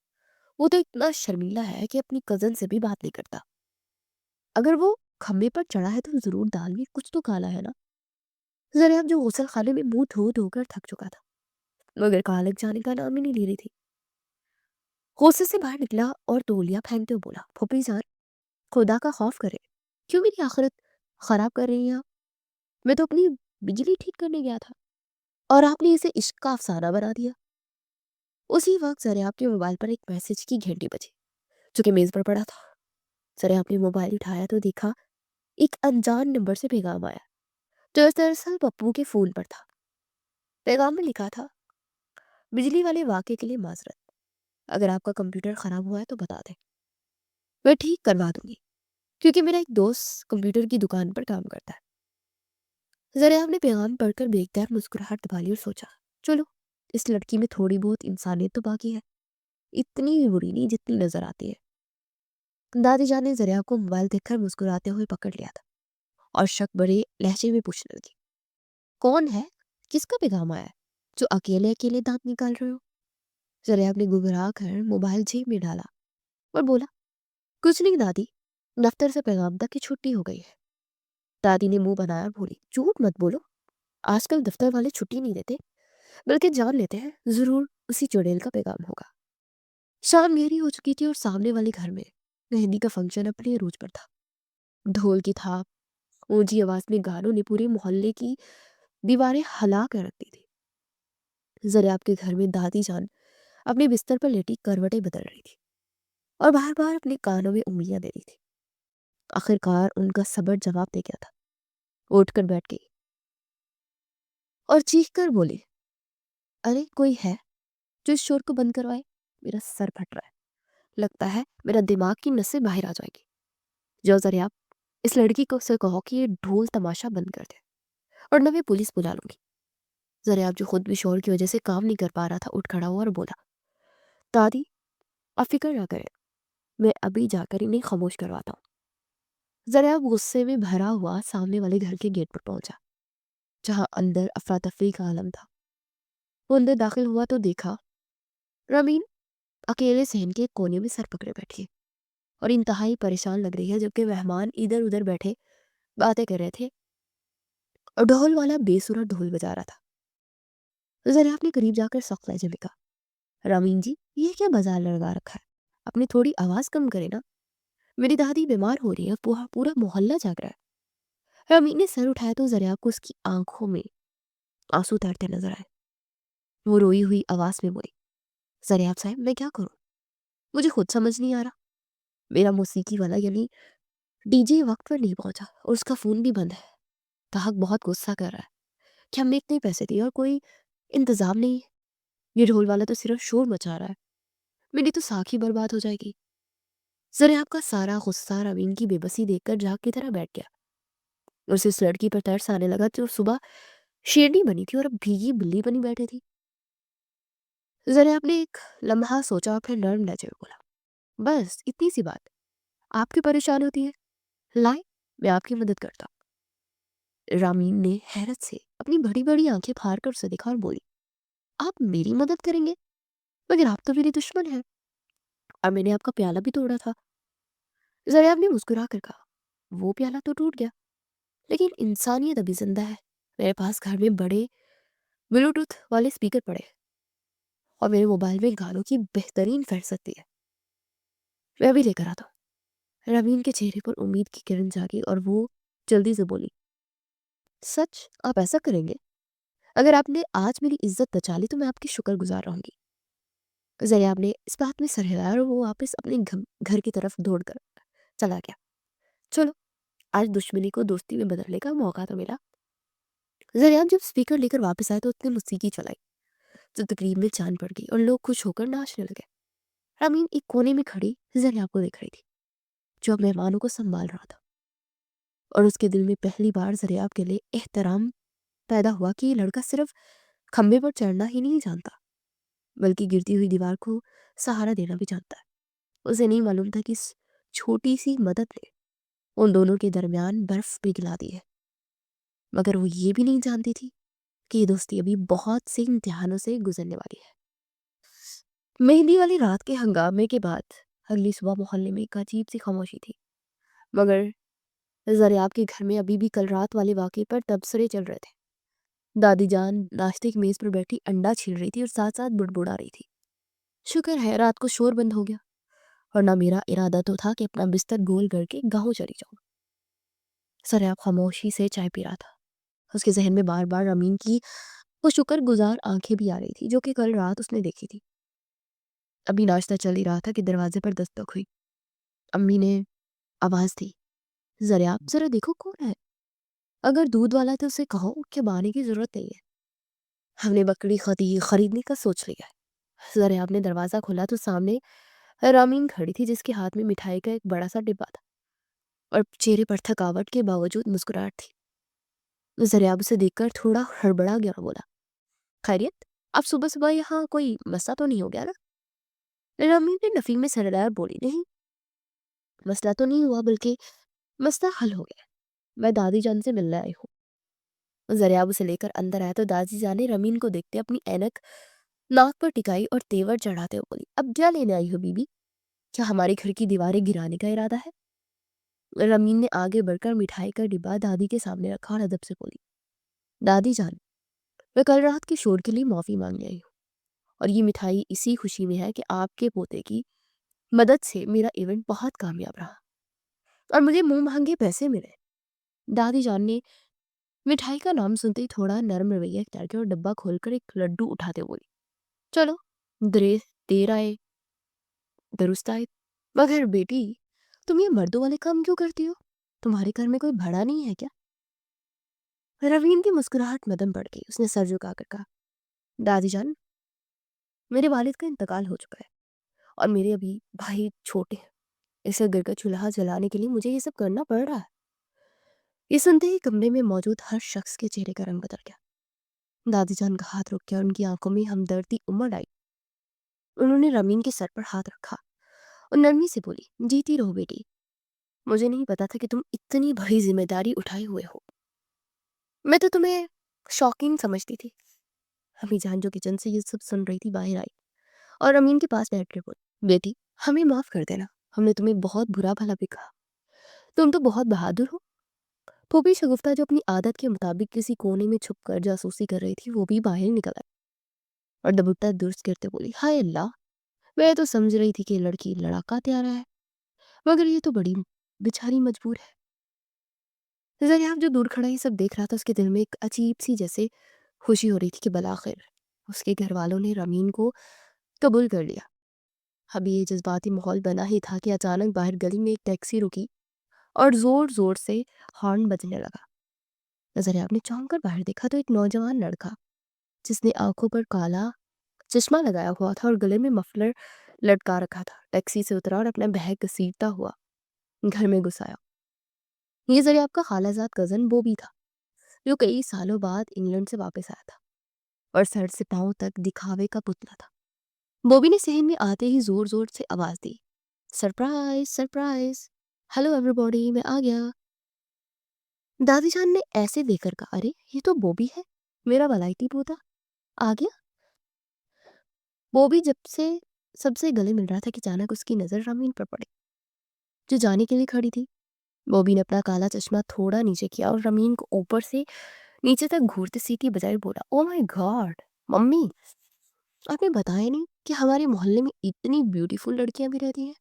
Speaker 1: वो तो इतना शर्मीला है कि अपनी कज़न से भी बात नहीं करता। अगर वो खंबे पर चढ़ा है तो ज़रूर दाल में कुछ तो काला है ना। ज़रा जो गुसल खाने में मुँह धो-धो कर थक चुका था, मगर कालक जाने का नाम ही नहीं ले रही थी। गुस्से से बाहर निकला और तौलिया फेंकते हुए बोला, फूफी जान, खुदा का खौफ करे, क्यों मेरी आखिरत खराब कर रही हैं आप? मैं तो अपनी बिजली ठीक करने गया था और आपने इसे इश्क का अफसाना बना दिया। उसी वक्त जरियाब के मोबाइल पर एक मैसेज की घंटी बजी, जो कि मेज पर पड़ा था। जरियाब ने मोबाइल उठाया तो देखा एक अनजान नंबर से पैगाम आया, जो दरअसल पप्पू के फोन पर था। पैगाम में लिखा था, बिजली वाले वाक़े के लिए माजरत, अगर आपका कंप्यूटर खराब हुआ है तो बता दें, मैं ठीक करवा दूंगी, क्योंकि मेरा एक दोस्त कंप्यूटर की दुकान पर काम करता है। जरियाब ने पैगाम पढ़कर बेख्तियार मुस्कुराहट दबा ली और सोचा, चलो, इस लड़की में थोड़ी बहुत इंसानियत तो बाकी है, इतनी भी बुरी नहीं जितनी नजर आती है। दादी जान ने जरिया को मोबाइल देखकर मुस्कुराते हुए पकड़ लिया था और शक बड़े लहजे में पूछने लगी, कौन है, किसका पैगाम आया है, जो अकेले अकेले दांत निकाल रहे हो? जरिया ने घुघरा कर मोबाइल जेब में डाला और बोला, कुछ नहीं दादी, दफ्तर से पैगाम तक की छुट्टी हो गई है। दादी ने मुंह बनाया और बोली, झूठ मत बोलो, आजकल दफ्तर वाले छुट्टी नहीं देते, बल्कि जान लेते हैं, जरूर उसी चुड़ैल का पैगाम होगा। शाम गहरी हो चुकी थी और सामने वाले घर में मेहंदी का फंक्शन अपने अरूज पर था। ढोल की थाप, ऊंची आवाज में गानों ने पूरे मोहल्ले की दीवारें हिला कर रख दी थी। जरा आपके घर में दादी जान अपने बिस्तर पर लेटी करवटें बदल रही थी और बार बार अपने कानों में उंगलियां दे रही थी। आखिरकार उनका सब्र जवाब दे गया था। उठकर बैठ गई और चीख कर बोली, अरे कोई है जो इस शोर को बंद करवाए? मेरा सर फट रहा है, लगता है मेरा दिमाग की नसें बाहर आ जाएगी। जो जरा आप इस लड़की को से कहो कि ये ढोल तमाशा बंद कर दे, और न मैं पुलिस बुला लूंगी। जरा आप जो खुद भी शोर की वजह से काम नहीं कर पा रहा था उठ खड़ा हुआ और बोला, दादी आप फिक्र ना करें, मैं अभी जाकर इन्हें खामोश करवाता हूँ। जरा अब गुस्से में भरा हुआ सामने वाले घर के गेट पर पहुंचा, जहां अंदर अफरा तफरी का आलम था। वो अंदर दाखिल हुआ तो देखा रमीन अकेले सहन के एक कोने में सर पकड़े बैठी है और इंतहाई परेशान लग रही है, जबकि मेहमान इधर उधर बैठे बातें कर रहे थे और ढोल वाला बेसुरा ढोल बजा रहा था। जरा आपने करीब जाकर सख्त लहजे में कहा, रमीन जी, ये क्या बाजार लगा रखा है, अपनी थोड़ी आवाज कम करे ना, मेरी दादी बीमार हो रही है, पूरा पूरा मोहल्ला जाग रहा है। रमीन ने सर उठाया तो जरिया को उसकी आंखों में आंसू तैरते नजर आए। वो रोई हुई आवाज में बोली, जरियाब साहब, मैं क्या करूं, मुझे खुद समझ नहीं आ रहा। मेरा मौसीकी वाला यानी डीजे वक्त पर नहीं पहुंचा और उसका फोन भी बंद है। ग्राहक बहुत गुस्सा कर रहा है कि हमने इतने पैसे दिए और कोई इंतजाम नहीं है। ये ढोल वाला तो सिर्फ शोर मचा रहा है, मेरी तो साख ही बर्बाद हो जाएगी। जरियाब का सारा गुस्सा रवीन की बेबसी देखकर झाग की तरह बैठ गया। उसे उस लड़की पर तरस आने लगा जो सुबह शेरनी बनी थी और अब भीगी बिल्ली बनी बैठी थी। जरियाब ने एक लम्हा सोचा और फिर नर्म लहजे में बोला, बस इतनी सी बात, आपकी परेशान होती है, लाए मैं आपकी मदद करता हूं। रामीन ने हैरत से अपनी बड़ी बड़ी आंखें फाड़ कर उसे देखा और बोली, आप मेरी मदद करेंगे, मगर आप तो मेरे दुश्मन हैं और मैंने आपका प्याला भी तोड़ा था। जरियाब ने मुस्कुरा कर कहा, वो प्याला तो टूट गया, लेकिन इंसानियत अभी जिंदा है। मेरे पास घर में बड़े ब्लूटूथ वाले स्पीकर पड़े हैं और मेरे मोबाइल में गानों की बेहतरीन फहरिस्त है, मैं अभी लेकर आता हूँ। रवीन के चेहरे पर उम्मीद की किरण जागी और वो जल्दी से बोली, सच आप ऐसा करेंगे? अगर आपने आज मेरी इज्जत बचा ली तो मैं आपकी शुक्रगुजार रहूंगी। जरियाब ने इस बात में सर हिलाया और वो वापस अपने घर की तरफ दौड़कर चला गया। चलो, आज दुश्मनी को दोस्ती में बदलने का मौका तो मिला। जरियाब जब स्पीकर लेकर वापस आए तो उसने मौसीकी चलाई, जो तकरीब में चांद पड़ गई और लोग खुश होकर नाचने लगे। रमीन एक कोने में खड़ी जरियाब को देख रही थी, जो अब मेहमानों को संभाल रहा था, और उसके दिल में पहली बार जरियाब के लिए एहतराम पैदा हुआ कि ये लड़का सिर्फ खंबे पर चढ़ना ही नहीं जानता, बल्कि गिरती हुई दीवार को सहारा देना भी जानता है। उसे नहीं मालूम था कि इस छोटी सी मदद ने उन दोनों के दरमियान बर्फ पिघला दी है, मगर वो ये भी नहीं जानती थी کہ یہ دوستی ابھی بہت سے امتحانوں سے گزرنے والی ہے۔ مہندی والی رات کے ہنگامے کے بعد اگلی صبح محلے میں ایک عجیب سی خاموشی تھی، مگر زریاب کے گھر میں ابھی بھی کل رات والے واقعے پر تبصرے چل رہے تھے۔ دادی جان ناشتے کی میز پر بیٹھی انڈا چھیل رہی تھی اور ساتھ ساتھ بڑبڑا رہی تھی، شکر ہے رات کو شور بند ہو گیا، ورنہ میرا ارادہ تو تھا کہ اپنا بستر گول کر کے گاؤں چلی جاؤں۔ زریاب خاموشی سے چائے پی رہا تھا، اس کے ذہن میں بار بار رمین کی وہ شکر گزار آنکھیں بھی آ رہی تھی جو کہ کل رات اس نے دیکھی تھی۔ ابھی ناشتہ چل ہی رہا تھا کہ دروازے پر دستک ہوئی۔ امی نے آواز دی، زریاب ذرا دیکھو کون ہے، اگر دودھ والا تو اسے کہو کہ بانے کی ضرورت نہیں ہے، ہم نے بکری خریدنے کا سوچ لیا ہے۔ زریاب نے دروازہ کھولا تو سامنے رامین کھڑی تھی جس کے ہاتھ میں مٹھائی کا ایک بڑا سا ڈبہ تھا اور چہرے پر تھکاوٹ کے باوجود مسکراہٹ تھی۔ زریاب اسے دیکھ کر تھوڑا ہڑبڑا گیا اور بولا، خیریت؟ اب صبح صبح یہاں کوئی مسئلہ تو نہیں ہو گیا نا؟ رامین نے نفی میں سر ڈال بولی، نہیں، مسئلہ تو نہیں ہوا بلکہ مسئلہ حل ہو گیا، میں دادی جان سے ملنے آئی ہوں۔ زریاب اسے لے کر اندر آیا تو دادی جان نے رامین کو دیکھتے اپنی اینک ناک پر ٹکائی اور تیور چڑھاتے ہوئے بولی، اب کیا لینے آئی ہو بی بی؟ کیا ہمارے گھر کی دیواریں گرانے کا ارادہ ہے؟ رامین نے آگے بڑھ کر مٹھائی کا ڈبہ دادی کے سامنے رکھا اور ادب سے بولی، دادی جان، میں کل رات کے شور کے لیے معافی مانگنے آئی ہوں، اور یہ مٹھائی اسی خوشی میں ہے کہ آپ کے پوتے کی مدد سے میرا ایونٹ بہت کامیاب رہا اور مجھے منہ مانگے پیسے ملے۔ دادی جان نے مٹھائی کا نام سنتے ہی تھوڑا نرم رویہ اختیار کیا اور ڈبہ کھول کر ایک لڈو اٹھاتے بولی، چلو دیر آئے درست آئے، مگر بیٹی تم یہ مردوں والے کام کیوں کرتی ہو؟ تمہارے گھر میں کوئی بھڑا نہیں ہے کیا؟ روین کی مسکراہٹ مدم پڑ گئی، اس نے سر جھکا کر کہا، دادی جان، میرے والد کا انتقال ہو چکا ہے اور میرے ابھی بھائی چھوٹے ہیں، اسے گھر کا چولہا جلانے کے لیے مجھے یہ سب کرنا پڑ رہا ہے۔ یہ سنتے ہی کمرے میں موجود ہر شخص کے چہرے کا رنگ بدل گیا۔ دادی جان کا ہاتھ رک گیا اور ان کی آنکھوں میں ہمدردی امڑ آئی۔ انہوں نے رامین کے سر پر ہاتھ رکھا اور نرمی سے بولی، جیتی رہو بیٹی، مجھے نہیں پتا تھا کہ تم اتنی بڑی ذمہ داری اٹھائے ہوئے ہو، میں تو تمہیں شوقین سمجھتی تھی۔ امی جان جو کچن سے یہ سب سن رہی تھی باہر آئی اور امین کے پاس بیٹھ کر بولی، بیٹی ہمیں معاف کر دینا، ہم نے تمہیں بہت برا بھلا بھی کہا، تم تو بہت بہادر ہو۔ پھوپھی شگفتہ جو اپنی عادت کے مطابق کسی کونے میں چھپ کر جاسوسی کر رہی تھی وہ بھی باہر نکل آئی اور دبوتا درست کرتے بولی، ہائے اللہ، میں تو سمجھ رہی تھی کہ لڑکی لڑاکا تیارا ہے، مگر یہ تو بڑی بیچاری مجبور ہے۔ زریاب جو دور کھڑا یہ سب دیکھ رہا تھا، اس کے دل میں ایک عجیب سی جیسے خوشی ہو رہی تھی کہ بلاخر اس کے گھر والوں نے رامین کو قبول کر لیا۔ ابھی یہ جذباتی ماحول بنا ہی تھا کہ اچانک باہر گلی میں ایک ٹیکسی رکی اور زور زور سے ہارن بجنے لگا۔ زریاب نے چونک کر باہر دیکھا تو ایک نوجوان لڑکا جس نے آنکھوں پر کالا چشمہ لگایا ہوا تھا اور گلے میں مفلر لٹکا رکھا تھا ٹیکسی سے اترا اور اپنا بیگ گھسیٹتا ہوا گھر میں گھس آیا۔ یہ زریاب کا خالہ زاد کزن بوبی تھا جو کئی سالوں بعد انگلینڈ سے واپس آیا تھا اور سر سے پاؤں تک دکھاوے کا پتلا تھا۔ بوبی نے صحن میں آتے ہی زور زور سے آواز دی، surprise surprise, hello everybody, میں آ گیا۔ دادی جان نے ایسے دیکھ کر کہا، ارے یہ تو بوبی ہے، میرا ولائتی پوتا آ گیا۔ بوبی جب سے سب سے گلے مل رہا تھا کہ اچانک اس کی نظر رامین پر پڑی جو جانے کے لیے کھڑی تھی۔ بوبی نے اپنا کالا چشمہ تھوڑا نیچے کیا اور رامین کو اوپر سے نیچے تک گھورتے سیٹی بجائے بولا، او مائی گاڈ ممی، آپ نے بتایا نہیں کہ ہمارے محلے میں اتنی بیوٹیفل لڑکیاں بھی رہتی ہیں۔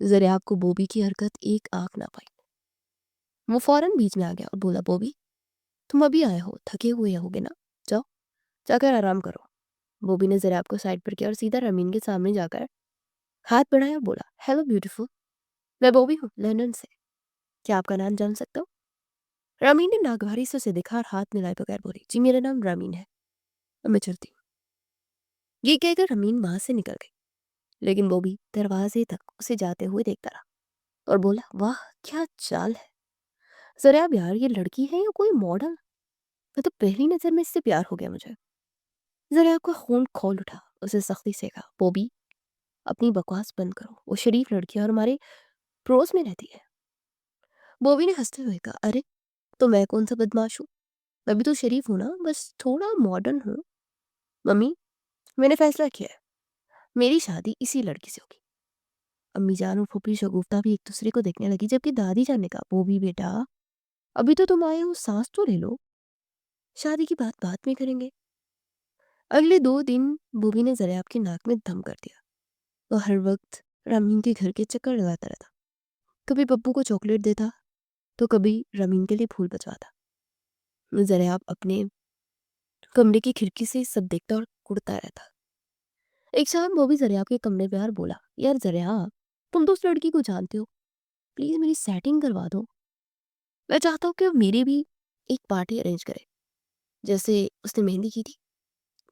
Speaker 1: زریاب کو بوبی کی حرکت ایک آنکھ نہ پائی، وہ فوراً بیچ میں آ گیا اور بولا، بوبی تم ابھی آئے ہو، تھکے ہوئے ہوگے نا، جاؤ جا کر آرام کرو۔ بوبی نے زریاب کو سائڈ پر کیا اور سیدھا رامین کے سامنے جا کر ہاتھ بڑھایا اور بولا، ہیلو بیوٹیفل، میں بوبی ہوں لندن سے، کیا آپ کا نام جان سکتا ہوں؟ رامین نے ناگواری سے اسے دیکھا اور ہاتھ ملائے بغیر بولی، جی میرا نام رامین ہے، اب میں چلتی ہوں۔ یہ کہہ کر رامین وہاں سے نکل گئی، لیکن بوبی دروازے تک اسے جاتے ہوئے دیکھتا رہا اور بولا، واہ کیا چال ہے زریاب، یار یہ لڑکی ہے یا کوئی ماڈل؟ میں تو پہلی نظر میں اس سے پیار ہو گیا مجھے۔ زریاب کا خون کھول اٹھا، اسے سختی سے کہا، بوبی اپنی بکواس بند کرو، وہ شریف لڑکی ہے اور ہمارے پڑوس میں رہتی ہے۔ بوبی نے ہنستے ہوئے کہا، ارے تو میں کون سا بدماش ہوں، मैं भी तो शरीफ हूँ ना, बस थोड़ा मॉडर्न हूँ। मम्मी, मैंने फैसला किया है, मेरी शादी इसी लड़की से होगी। अम्मी जान और फूफी शगुफ्ता भी एक दूसरे को देखने लगी, जबकि दादी जान ने कहा, वो भी बेटा, अभी तो तुम आए हो, सांस तो ले लो, शादी की बात बाद में करेंगे। अगले 2 दिन बूबी ने जरियाब की नाक में दम कर दिया। वो हर वक्त रमीन के घर के चक्कर लगाता रहता, कभी पप्पू को चॉकलेट देता तो कभी रमीन के लिए फूल बचवाता। जरियाब अपने कमरे की खिड़की से सब देखता और कुड़ता रहता। एक शाम वो भी जरियाब के कमरे में आकर बोला, यार जरियाब, तुम तो उस लड़की को जानते हो, प्लीज मेरी सेटिंग करवा दो। मैं चाहता हूँ कि वो मेरी भी एक पार्टी अरेंज करे, जैसे उसने मेहंदी की थी।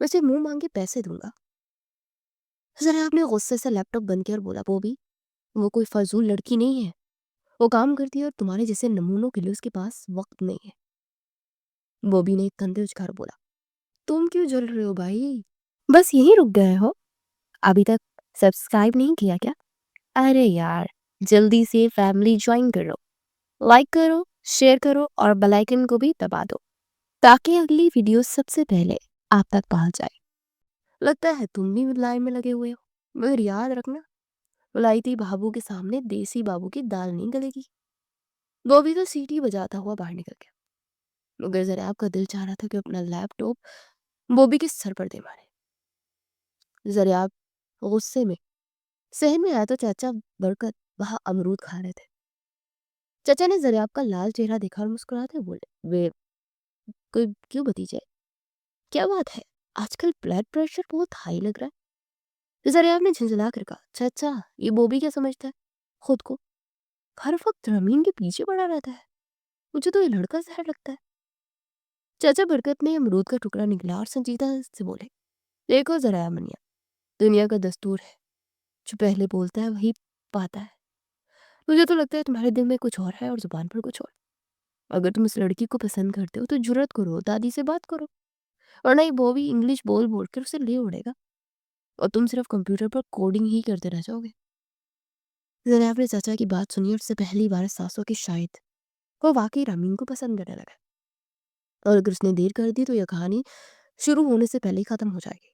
Speaker 1: मैं सिर्फ मुंह मांगे पैसे दूंगा। जरियाब ने गुस्से से लैपटॉप बंद किया और बोला, वो भी, वो कोई फजूल लड़की नहीं है, वो काम करती है और तुम्हारे जैसे नमूनों के लिए उसके पास वक्त नहीं है। बॉबी ने कंधे उचकार बोला, तुम क्यों जल रहे हो भाई, बस यहीं रुक गए हो, अभी तक सब्सक्राइब नहीं किया क्या? अरे यार, जल्दी से फैमिली ज्वाइन करो, लाइक करो, शेयर करो और बेल आइकन को भी दबा दो, ताकि अगली वीडियो सबसे पहले आप तक पहुंच जाए। लगता है तुम भी लाइन में लगे हुए हो, मगर याद रखना, वलायती बाबू के सामने देसी बाबू की दाल नहीं गलेगी। वो भी तो सीटी बजाता हुआ बाहर निकल गया, मगर जरा आपका दिल चाह रहा था कि अपना लैपटॉप बॉबी के सर पर दे मारे। जरियाब गुस्से में सहन में आया तो चाचा बरकत वहां अमरूद खा रहे थे। चाचा ने जरियाब का लाल चेहरा देखा और मुस्कुराते हुए बोले, वे कोई क्यों भतीजे, क्या बात है, आजकल ब्लड प्रेशर बहुत हाई लग रहा है। जरियाब ने झंझला कर कहा, चाचा ये बॉबी क्या समझता है खुद को, हर वक्त रमीन के पीछे पड़ा रहता है, मुझे तो ये लड़का जहर लगता है। चाचा बरकत ने अमरूद का टुकड़ा निकला और संजीदा से बोले, देखो जरा मनिया, दुनिया का दस्तूर है, जो पहले बोलता है वही पाता है। मुझे तो लगता है तुम्हारे दिल में कुछ और है और जुबान पर कुछ और। अगर तुम इस लड़की को पसंद करते हो तो जुर्रत करो, दादी से बात करो, वरना ये वो भी इंग्लिश बोल बोल कर उसे ले उड़ेगा और तुम सिर्फ कंप्यूटर पर कोडिंग ही करते रह जाओगे। जनाब ने चाचा की बात सुनी और उससे पहली बार सांसों की शायद वो वाकई रामीन को पसंद करने लगा, और अगर उसने देर कर दी तो यह कहानी शुरू होने से पहले ही खत्म हो जाएगी।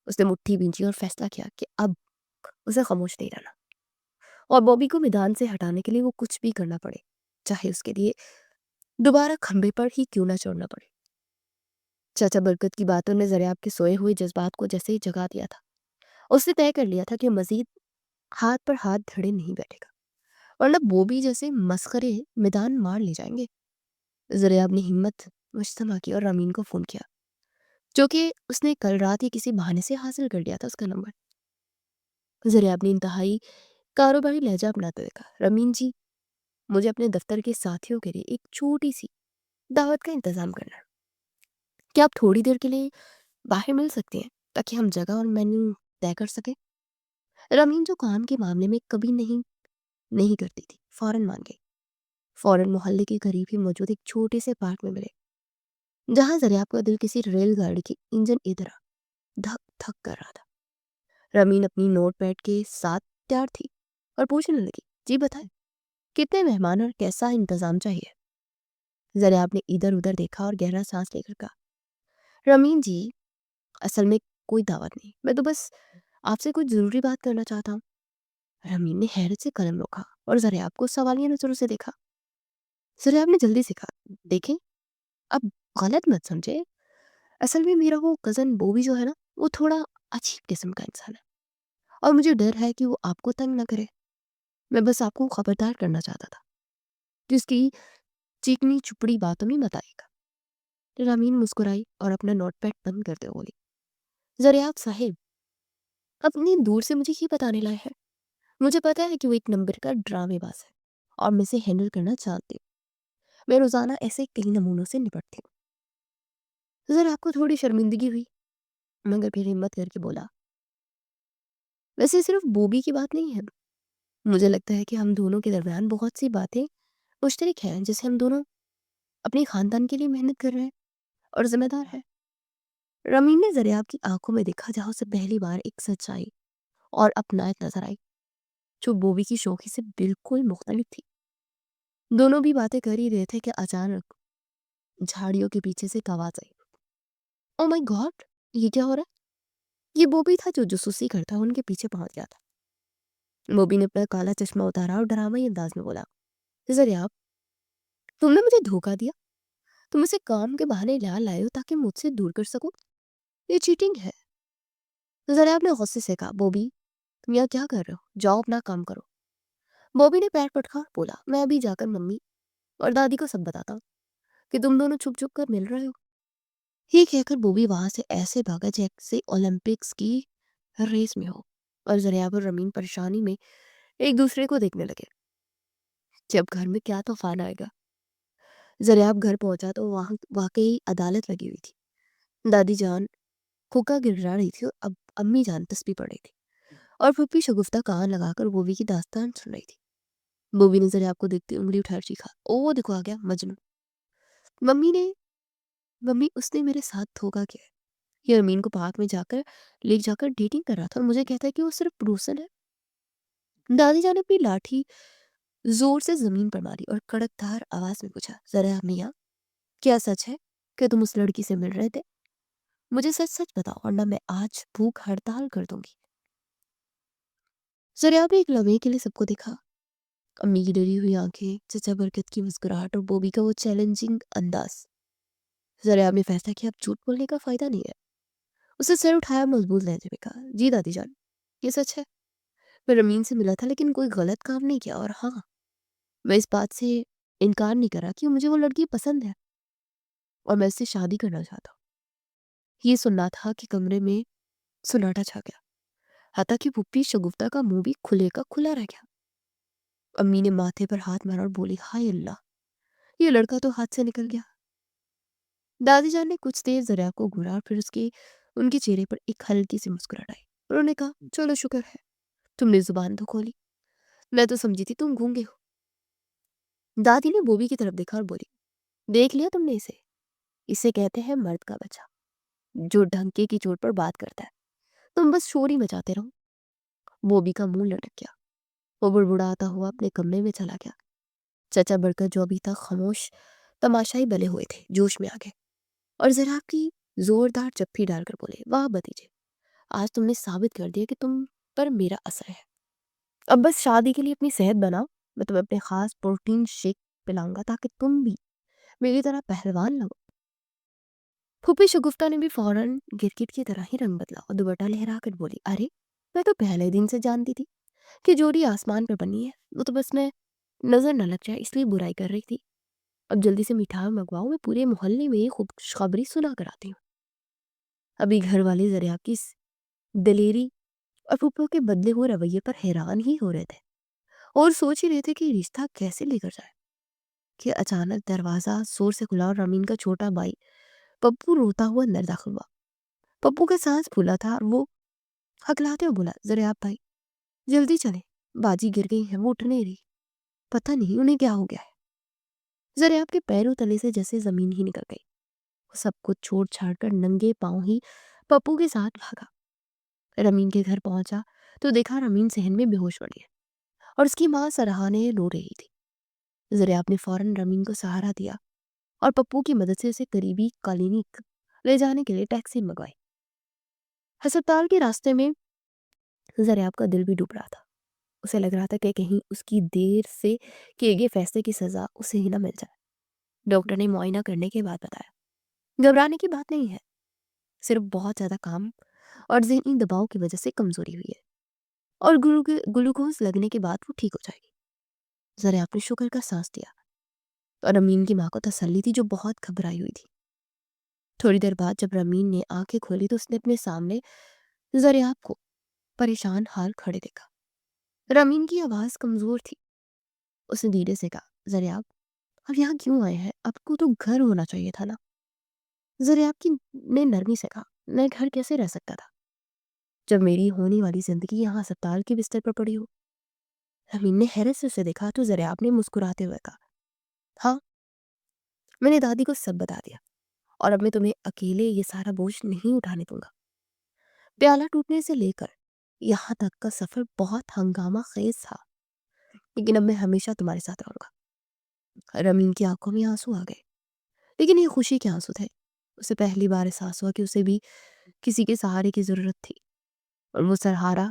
Speaker 1: उसने मुट्ठी भींची और फैसला किया कि अब उसे खामोश नहीं रहना, और बॉबी को मैदान से हटाने के लिए वो कुछ भी करना पड़े, चाहे उसके लिए दोबारा खंबे पर ही क्यों ना चढ़ना पड़े। चाचा बरकत की बातों ने जरियाब के सोए हुए जज्बात को जैसे ही जगा दिया था। उसने तय कर लिया था कि मजीद हाथ पर हाथ धड़े नहीं बैठेगा, वरना बॉबी जैसे मस्खरे मैदान मार ले जाएंगे। जरियाब ने हिम्मत मुश्तमा की और रमीन को फोन किया, जो कि उसने कल रात ही किसी बहाने से हासिल कर लिया था उसका नंबर। जरियाब ने इंतहाई कारोबारी लहजा अपनाते हुए कहा, रमीन जी, मुझे अपने दफ्तर के साथियों के लिए एक छोटी सी दावत का इंतजाम करना है। क्या आप थोड़ी देर के लिए बाहर मिल सकती हैं, ताकि हम जगह और मेन्यू तय कर सकें? रमीन जो काम के मामले में कभी नहीं नहीं करती थी, फौरन मान गई। फौरन मोहल्ले के करीब ही मौजूद एक छोटे से पार्क में मिले, जहां जरियाब का दिल किसी रेलगाड़ी के इंजन की तरह धक धक कर रहा था। रमीन अपनी नोट पैड के साथ तैयार थी और पूछने लगी, जी बताएं, कितने मेहमान और कैसा इंतजाम चाहिए? जरियाब ने इधर उधर देखा और गहरा सांस लेकर कहा, रमीन जी, असल में कोई दावत नहीं, मैं तो बस आपसे कुछ जरूरी बात करना चाहता हूँ। रमीन ने हैरत से कलम रोका और जरियाब को सवालिया नजरों से देखा। जरियाब ने जल्दी से कहा, देखें, अब गलत मत समझे, असल में मेरा वो कजन बोबी जो है ना, वो थोड़ा अजीब किस्म का इंसान है और मुझे डर है कि वो आपको तंग ना करे। मैं बस आपको खबरदार करना चाहता था कि उसकी चिकनी चुपड़ी बातों में मत आएगा। रमीन मुस्कुराई और अपना नोटपैड बंद करते हुए बोली, जरियाब साहिब, अपनी दूर से मुझे ये बताने लाए हैं, मुझे पता है कि वो एक नंबर का ड्रामेबाज है और मैं इसे हैंडल करना चाहती हूँ। मैं रोजाना ऐसे कई नमूनों से निपटती हूँ। जरा आपको थोड़ी शर्मिंदगी हुई, मगर फिर हिम्मत करके बोला, वैसे सिर्फ बोबी की बात नहीं है, मुझे लगता है कि हम दोनों के दरमियान बहुत सी बातें मुश्तरक हैं, जिसे हम दोनों अपने खानदान के लिए मेहनत कर रहे हैं और जिम्मेदार है। रमीन ने जरियाब की आंखों में देखा, जहां उसे पहली बार एक सच्चाई और अपनायत नजर आई, जो बोबी की शौकी से बिल्कुल मुख्तलिफ थी। दोनों भी बातें कर ही रहे थे कि अचानक झाड़ियों के पीछे से एक आवाज आई, ओ माय गॉड, ये क्या हो रहा है? ये बॉबी था जो जासूसी करता उनके पीछे पहुंच गया था। बॉबी ने अपना काला चश्मा उतारा और डरावनी अंदाज में बोला, जरियाब, तुमने मुझे धोखा दिया। तुम उसे काम के बहाने यहाँ लाए हो ताकि मुझसे दूर कर सको। ये चीटिंग है। जरियाब ने गुस्से से कहा, बॉबी, तुम यहाँ क्या कर रहे हो? जाओ अपना काम करो। बॉबी ने पैर पटका और बोला, मैं अभी जाकर मम्मी और दादी को सब बताता हूँ कि तुम दोनों छुप छुप कर मिल रहे हो। ये कहकर बॉबी वहां से ऐसे भागा जैसे ओलंपिक्स की रेस में हो। और जरियाब और रमीन परेशानी में एक दूसरे को देखने लगे जब घर में क्या तूफान आएगा। जरियाब घर पहुंचा तो वहां वाकई अदालत लगी हुई थी। दादी जान हुक्का गिरा रही थी और अब अम्मी जान तस्बीह पढ़ रही थी और फूफी शगुफ्ता कान लगाकर बॉबी की दास्तान सुन रही थी। बॉबी ने जरियाब को देखते उंगली उठाकर चीखा, ओ देखो आ गया मजनू। मम्मी ने मम्मी उसने मेरे साथ धोखा किया है। ये अमीन को पार्क में जाकर ले जाकर डेटिंग कर रहा था और मुझे कहता है कि वो सिर्फ पड़ोसन है। दादी जान ने अपनी लाठी जोर से जमीन पर मारी और कड़कदार आवाज में पूछा, जरा मियाँ, क्या सच है कि तुम उस लड़की से मिल रहे थे? मुझे सच सच बताओ वरना मैं आज भूख हड़ताल कर दूंगी। जरिया भी एक लम्हे के लिए सबको देखा, अम्मी की डरी हुई आंखें, चचा बरकत की मुस्कुराहट और बॉबी का वो चैलेंजिंग अंदाज। जरिया ने फैसला किया अब झूठ बोलने का फायदा नहीं है। उसे सिर उठाया, मजबूत लहजे में कहा, जी दादी जान, ये सच है। मैं रमीन से मिला था लेकिन कोई गलत काम नहीं किया। और हाँ, मैं इस बात से इनकार नहीं करा कि मुझे वो लड़की पसंद है और मैं इससे शादी करना चाहता हूँ। ये सुनना था कि कमरे में सन्नाटा छा गया। हत्ता कि पुप्पी शगुफ्ता का मुंह भी खुले का खुला रह गया। अम्मी ने माथे पर हाथ मारा और बोली, हाय अल्लाह, ये लड़का तो हाथ से निकल गया। दादी जान ने कुछ देर जरिया को घूरा और फिर उनके चेहरे पर एक हल्की सी मुस्कुराहट आई। उन्होंने कहा, चलो शुक्र है तुमने जुबान तो खोली, मैं तो समझी थी तुम गूंगे हो। दादी ने बोबी की तरफ देखा और बोली, देख लिया तुमने इसे? इसे कहते हैं मर्द का बच्चा, जो ढंके की चोट पर बात करता है। तुम बस शोर ही मचाते रहो। बोबी का मुंह लटक गया। वो बुड़बुड़ाता हुआ अपने कमरे में चला गया। चचा बरकत जो अभी तक खामोश तमाशाई बने हुए थे, जोश में आ गए और जरा की जोरदार चप्पी डालकर बोले, वाह भतीजे, आज तुमने साबित कर दिया कि तुम पर मेरा असर है। अब बस शादी के लिए अपनी सेहत बनाओ। मैं तुम्हें अपने खास प्रोटीन शेक पिलाऊंगा ताकि तुम भी मेरी तरह पहलवान लगो। फूफी शगुफ्ता ने भी फौरन गिरगिट की तरह ही रंग बदला और दुपट्टा लहरा कर बोली, अरे मैं तो पहले दिन से जानती थी कि जोड़ी आसमान पर बनी है। वो तो बस मैं नजर न लग जाए इसलिए बुराई कर रही थी। अब जल्दी से मिठाई मंगवाओ, मैं पूरे मोहल्ले में ये खुशखबरी सुना कर आती हूँ। अभी घर वाले जरिया की इस दलेरी और फूफो के बदले हुए रवैये पर हैरान ही हो रहे थे और सोच ही रहे थे कि रिश्ता कैसे लेकर जाए कि अचानक दरवाजा जोर से खुला और रमीन का छोटा भाई पप्पू रोता हुआ अंदर दाखिल हुआ। पप्पू का सांस फूला था और वो हकलाते हुए बोला, जरिया भाई जल्दी चले, बाजी गिर गई है, वो उठ नहीं रही, पता नहीं उन्हें क्या हो गया है। जरिया के पैरों तले से जैसे जमीन ही निकल गई। वो सब कुछ छोड़ छाड़ कर नंगे पांव ही पप्पू के साथ भागा। रमीन के घर पहुंचा तो देखा रमीन सहन में बेहोश पड़ी है और उसकी माँ सराहने रो रही थी। जरिया ने फौरन रमीन को सहारा दिया और पप्पू की मदद से उसे करीबी क्लिनिक ले जाने के लिए टैक्सी मंगवाई। अस्पताल के रास्ते में जरियाब का दिल भी डूब रहा था। उसे लग रहा था कि कहीं उसकी देर से किए गए फैसले की सजा उसे ही ना मिल जाए। डॉक्टर ने मुआयना करने के बाद बताया, घबराने की बात नहीं है, सिर्फ बहुत ज्यादा काम और ज़हनी दबाव की वजह से कमजोरी हुई है और ग्लूकोज लगने के बाद वो ठीक हो जाएगी। जरियाब ने शुक्र का सांस दिया और रमीन की माँ को तसल्ली थी जो बहुत घबराई हुई थी। थोड़ी देर बाद जब रमीन ने आंखें खोली तो उसने अपने सामने जरियाब को परेशान हाल खड़े देखा। रमीन की आवाज कमजोर थी। उसने धीरे से कहा, जरियाब अब यहाँ क्यों आए हैं? आपको तो घर होना चाहिए था ना। जरियाब की ने नरमी से कहा, मैं घर कैसे रह सकता था जब मेरी होने वाली जिंदगी यहाँ अस्पताल के बिस्तर पर पड़ी हो। रमीन ने हैरत से उसे देखा तो जरियाब ने मुस्कुराते हुए कहा, हाँ, मैंने दादी को सब बता दिया और अब मैं तुम्हें अकेले ये सारा बोझ नहीं उठाने दूंगा। प्याला टूटने से लेकर यहाँ तक का सफर बहुत हंगामा खेज था, लेकिन अब मैं हमेशा तुम्हारे साथ रहूंगा। रमीन की आंखों में आंसू आ गए لیکن یہ خوشی کے آنسو تھے. اسے پہلی بار احساس ہوا کہ اسے بھی کسی کے سہارے کی ضرورت تھی، اور وہ سہارا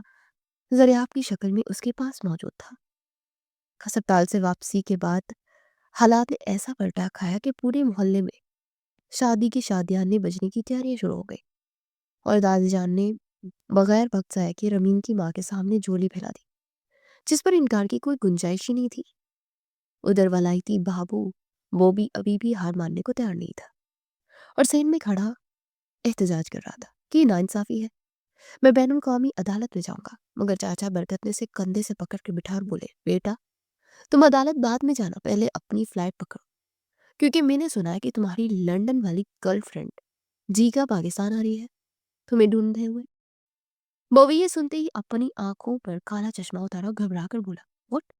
Speaker 1: زریاب کی شکل میں اس کے پاس موجود تھا. ہسپتال سے واپسی کے بعد حالات نے ایسا پلٹا کھایا کہ پورے محلے میں شادی کی شادیانے بجنے کی تیاریاں شروع ہو گئی، اور دادی جان نے بغیر وقت ضائع کیے رمین کی ماں کے سامنے جھولی پھیلا دی، جس پر انکار کی کوئی گنجائش ہی نہیں تھی. ادھر ولایتی بابو وہ بھی ابھی بھی ہار ماننے کو تیار نہیں تھا، اور سین میں کھڑا احتجاج کر رہا تھا کہ یہ ناانصافی ہے، میں بین الاقوامی عدالت میں جاؤں گا. مگر چاچا برکت نے اسے کندھے سے پکڑ کے بٹھا اور بولے، بیٹا تم عدالت بعد میں جانا، پہلے اپنی فلائٹ پکڑو، کیونکہ میں نے سنا ہے کہ تمہاری لنڈن والی گرل فرینڈ جی کا پاکستان آ رہی ہے تمہیں ڈھونڈتے ہوئے. بوی یہ سنتے ہی اپنی آنکھوں پر کالا چشمہ اتارا اور گھبرا کر بولا، واٹ؟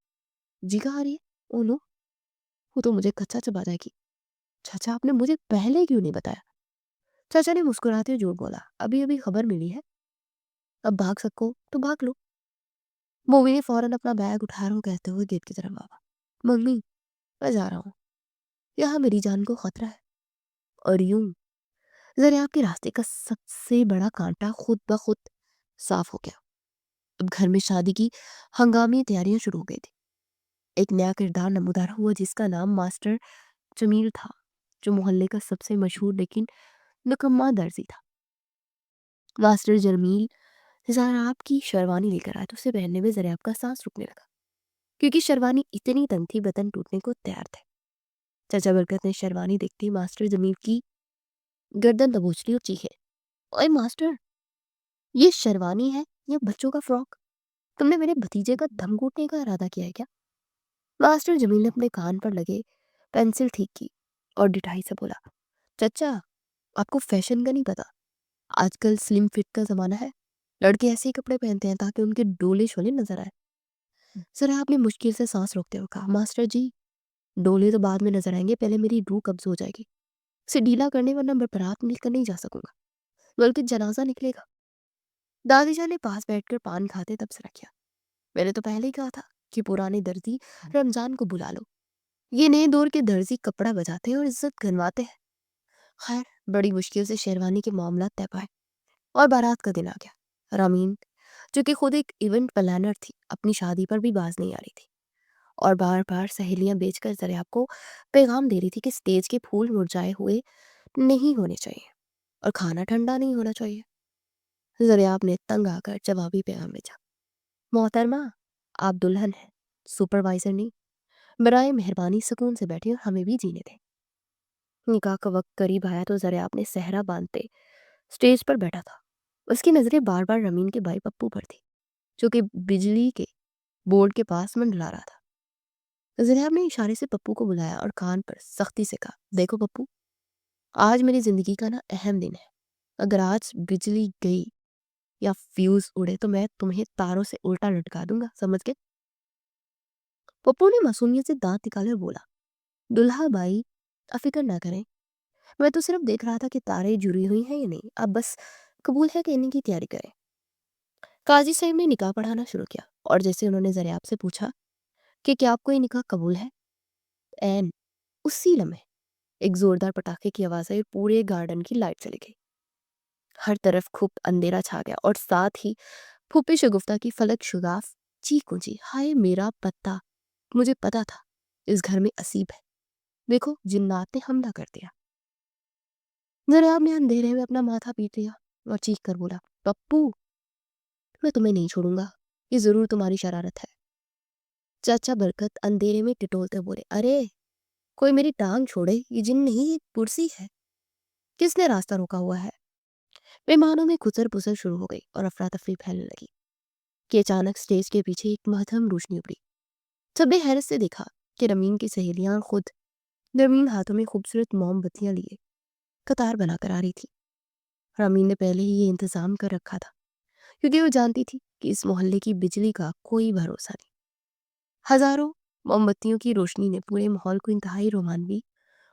Speaker 1: جی کا آ رہی ہے؟ او نو، وہ تو مجھے کچا چبا جائے گی. چاچا آپ نے مجھے پہلے کیوں نہیں بتایا؟ چاچا نے مسکراتے ہوئے جھوٹ بولا، ابھی ابھی خبر ملی ہے، اب بھاگ سکو تو بھاگ لو. بوی نے فوراً اپنا بیگ اٹھایا اور کہتے ہوئے گیٹ کی طرف آوا، ممی میں جا رہا ہوں، یہاں میری جان کو خطرہ ہے. اور یوں زریاب کے راستے کا سب سے بڑا کانٹا خود بخود صاف ہو گیا. اب گھر میں شادی کی ہنگامی تیاریاں شروع ہو گئی تھی. ایک نیا کردار نمودار ہوا جس کا نام ماسٹر جمیل تھا، جو محلے کا سب سے مشہور لیکن نکما درزی تھا. ماسٹر جمیل زریاب کی شیروانی لے کر آیا تو اسے پہننے میں زریاب کا سانس رکنے لگا، کیونکہ شیروانی اتنی تنگ تھی بٹن ٹوٹنے کو تیار تھے. چچا برکت نے شیروانی دیکھتی ماسٹر جمیل کی گردن دبوچ لی اور چیخے، اوئے ماسٹر، یہ شیروانی ہے یا بچوں کا فراک؟ تم نے میرے بھتیجے کا دم گھوٹنے کا ارادہ کیا ہے کیا؟ ماسٹر جمیل نے اپنے کان پر لگے پینسل ٹھیک کی اور ڈٹھائی سے بولا، چچا آپ کو فیشن کا نہیں پتا، آج کل سلم فٹ کا زمانہ ہے، لڑکے ایسے ہی کپڑے پہنتے ہیں تاکہ ان کے ڈولے شولے نظر آئے. ذرا آپ نے مشکل سے سانس روکتے ہوئے کہا، ماسٹر جی ڈولے تو بعد میں نظر آئیں گے، پہلے میری روح قبض ہو جائے گی، اسے ڈھیلا کرنے ورنہ میں برات مل کر نہیں جا سکوں گا، بلکہ جنازہ نکلے گا. دادی جان نے پاس بیٹھ کر پان کھاتے تب سے رکھا، میں نے تو پہلے ہی کہا تھا کہ پرانے درزی رمضان کو بلا لو، یہ نئے دور کے درزی کپڑا بجاتے ہیں اور عزت گنواتے ہیں. خیر بڑی مشکل سے شیروانی کے معاملات طے پائے اور بارات کا دن آ گیا. رامین جو کہ خود ایک ایونٹ پلانر تھی اپنی شادی پر بھی باز نہیں آ رہی تھی، اور بار بار سہیلیاں بیچ کر زریاب کو پیغام دے رہی تھی کہ سٹیج کے پھول مرجھائے ہوئے نہیں ہونے چاہیے اور کھانا ٹھنڈا نہیں ہونا چاہیے. زریاب نے تنگ آ کر جوابی پیغام بھیجا، محترمہ آپ دلہن ہیں، سپروائزر نہیں، برائے مہربانی سکون سے بیٹھیں اور ہمیں بھی جینے دیں. نکاح کا وقت قریب آیا تو زریاب نے صحرا باندھتے سٹیج پر بیٹھا تھا. اس کی نظریں بار بار رمین کے بھائی پپو پر تھی جو کہ بجلی کے بورڈ کے پاس منڈلا رہا تھا. زریاب نے اشارے سے پپو کو بلایا اور کان پر سختی سے کہا، دیکھو پپو، آج میری زندگی کا نا اہم دن ہے، اگر آج بجلی گئی یا فیوز اڑے تو میں تمہیں تاروں سے الٹا لٹکا دوں گا، سمجھ گئے؟ پپو نے معصومیت سے دانت نکالے اور بولا، دلہا بھائی آپ فکر نہ کریں، میں تو صرف دیکھ رہا تھا کہ تارے جڑی ہوئی ہیں یا نہیں، اب بس قبول ہے کہنے کی تیاری کریں. قاضی صاحب نے نکاح پڑھانا شروع کیا، اور جیسے انہوں نے زریاب سے پوچھا کہ کیا آپ کو یہ نکاح قبول ہے، این اسی لمحے ایک زوردار پٹاخے کی آواز آئی اور پورے گارڈن کی لائٹ چلی گئی. ہر طرف خوب اندھیرا چھا گیا اور ساتھ ہی پھوپھی شگفتہ کی فلک شگاف چیخ گونجی، ہائے میرا پتا، مجھے پتا تھا اس گھر میں اسیب ہے، دیکھو جنات نے حملہ کر دیا. زریاب نے اندھیرے میں اپنا ماتھا پیٹ لیا اور چیخ کر بولا، پپو میں تمہیں نہیں چھوڑوں گا، یہ ضرور تمہاری شرارت ہے. چاچا برکت اندھیرے میں ٹٹولتے بولے، ارے کوئی میری ٹانگ چھوڑے، یہ جن نہیں یہ کرسی ہے، کس نے راستہ روکا ہوا ہے؟ مہمانوں میں کچر پسر شروع ہو گئی اور افراتفری پھیلنے لگی کہ اچانک سٹیج کے پیچھے ایک مدھم روشنی ابھری. سب نے حیرت سے دیکھا کہ رمین کی سہیلیاں اور خود رمین ہاتھوں میں خوبصورت موم بتیاں لیے قطار بنا کر آ رہی تھی. رمین نے پہلے ہی یہ انتظام کر رکھا تھا کیونکہ وہ جانتی تھی کہ اس محلے کی بجلی کا کوئی بھروسہ نہیں. ہزاروں موم بتیوں کی روشنی نے پورے ماحول کو انتہائی رومانوی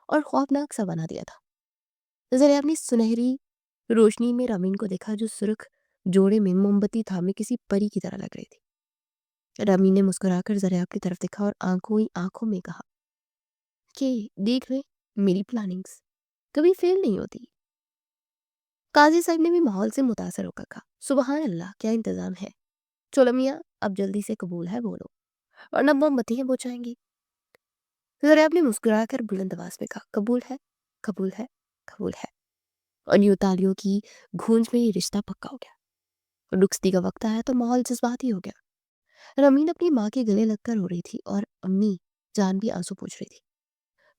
Speaker 1: اور خوفناک سا بنا دیا تھا. زریاب نے سنہری روشنی میں رمین کو دیکھا جو سرخ جوڑے میں موم بتی تھامے کسی پری کی طرح لگ رہی تھی. رمین نے مسکرا کر زریاب کی طرف دیکھا اور آنکھوں ہی آنکھوں میں کہا کہ دیکھ لیں میری پلاننگز. کبھی فیل نہیں ہوتی۔ قاضی صاحب نے بھی ماحول سے متاثر ہو کر کہا، سبحان اللہ، کیا انتظام ہے! چلو میاں، اب جلدی سے قبول ہے بولو، ورنہ موم بتیاں بجھائیں گی۔ ذریعہ نے مسکرا کر بلند آواز میں کہا، قبول ہے، قبول ہے، قبول ہے۔ اور یوں تالیوں کی گونج میں یہ رشتہ پکا ہو گیا۔ رخصتی کا وقت آیا تو ماحول جذباتی ہو گیا۔ رمین اپنی ماں کے گلے لگ کر رو رہی تھی اور امی جان بھی آنسو پوچھ رہی تھی،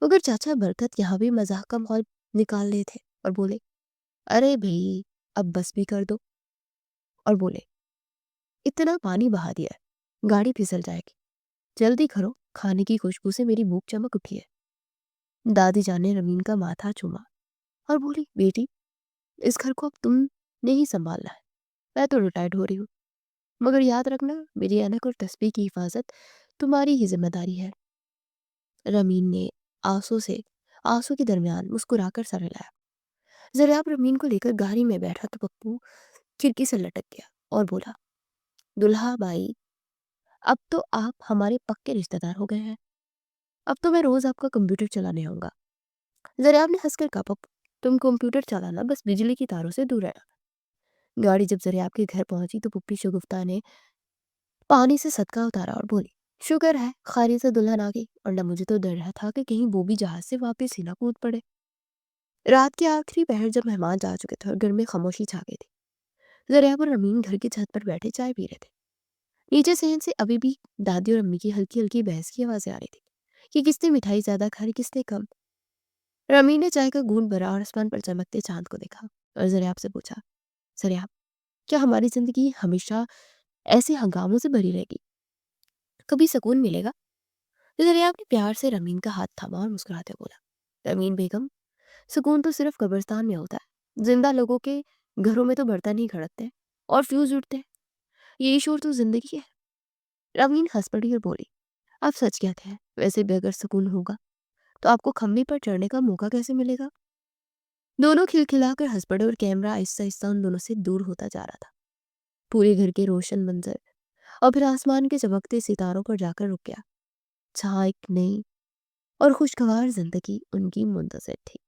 Speaker 1: مگر چاچا برکت یہاں بھی مزاح کا ماحول نکال رہے تھے اور بولے، ارے بھئی اب بس بھی کر دو، اور بولے، اتنا پانی بہا دیا ہے، گاڑی پھسل جائے گی، جلدی کرو، کھانے کی خوشبو سے میری بھوک چمک اٹھی ہے۔ دادی جان نے رمین کا ماتھا چوما اور بولی، بیٹی اس گھر کو اب تم نے ہی سنبھالنا ہے، میں تو ریٹائرڈ ہو رہی ہوں، مگر یاد رکھنا میری اینک اور تسبیح کی حفاظت تمہاری ہی ذمہ داری ہے۔ رمین نے آنسو کے درمیان مسکرا کر سر ہلایا۔ ذریعہ رمین کو لے کر گاڑی میں بیٹھا تو پپو کھڑکی سے لٹک گیا اور بولا، دلہا بھائی اب تو آپ ہمارے پکے رشتہ دار ہو گئے ہیں، اب تو میں روز آپ کا کمپیوٹر چلانے آؤں گا۔ ذریعہ نے ہنس کر کہا، پپو تم کمپیوٹر چلانا، بس بجلی کی تاروں سے دور رہنا۔ گاڑی جب ذریعہ کے گھر پہنچی تو پپی شگفتہ نے پانی سے صدقہ اتارا اور بولی، شکر ہے خیریت سے دلہن آ گئی، ورنہ مجھے تو ڈر رہا تھا کہ کہیں وہ بھی جہاز سے واپس ہی نہ کود پڑے۔ رات کے آخری پہر جب مہمان جا چکے تھے اور گھر میں خاموشی چھا گئی تھی، ذریعہ اور رمین گھر کی چھت پر بیٹھے چائے پی رہے تھے۔ نیچے صحن سے ابھی بھی دادی اور امی کی ہلکی ہلکی بحث کی آوازیں آ رہی تھی کہ کس نے مٹھائی زیادہ کھائی، کس نے کم۔ رمین نے چائے کا گھونٹ بھرا اور آسمان پر چمکتے چاند کو دیکھا اور ذریعہ سے پوچھا، ذریعہ کیا ہماری زندگی ہمیشہ ایسے ہنگاموں سے بھری رہے گی؟ کبھی سکون ملے گا؟ ذریعہ نے پیار سے رمین کا ہاتھ تھاما اور مسکراتے بولا، رمین بیگم سکون تو صرف قبرستان میں ہوتا ہے، زندہ لوگوں کے گھروں میں تو برتن ہی کھڑکتے اور فیوز اٹھتے، یہی شور تو زندگی ہے۔ رمین ہنس پڑی اور بولی، آپ سچ کہتے ہیں، ویسے بھی اگر سکون ہوگا تو آپ کو کھمبے پر چڑھنے کا موقع کیسے ملے گا؟ دونوں کھلکھلا کر ہنس پڑے اور کیمرہ آہستہ آہستہ ان دونوں سے دور ہوتا جا رہا تھا۔ پورے گھر کے روشن منظر اور پھر آسمان کے چمکتے ستاروں پر جا کر رک گیا، جہاں ایک نئی اور خوشگوار زندگی ان کی منتظر تھی۔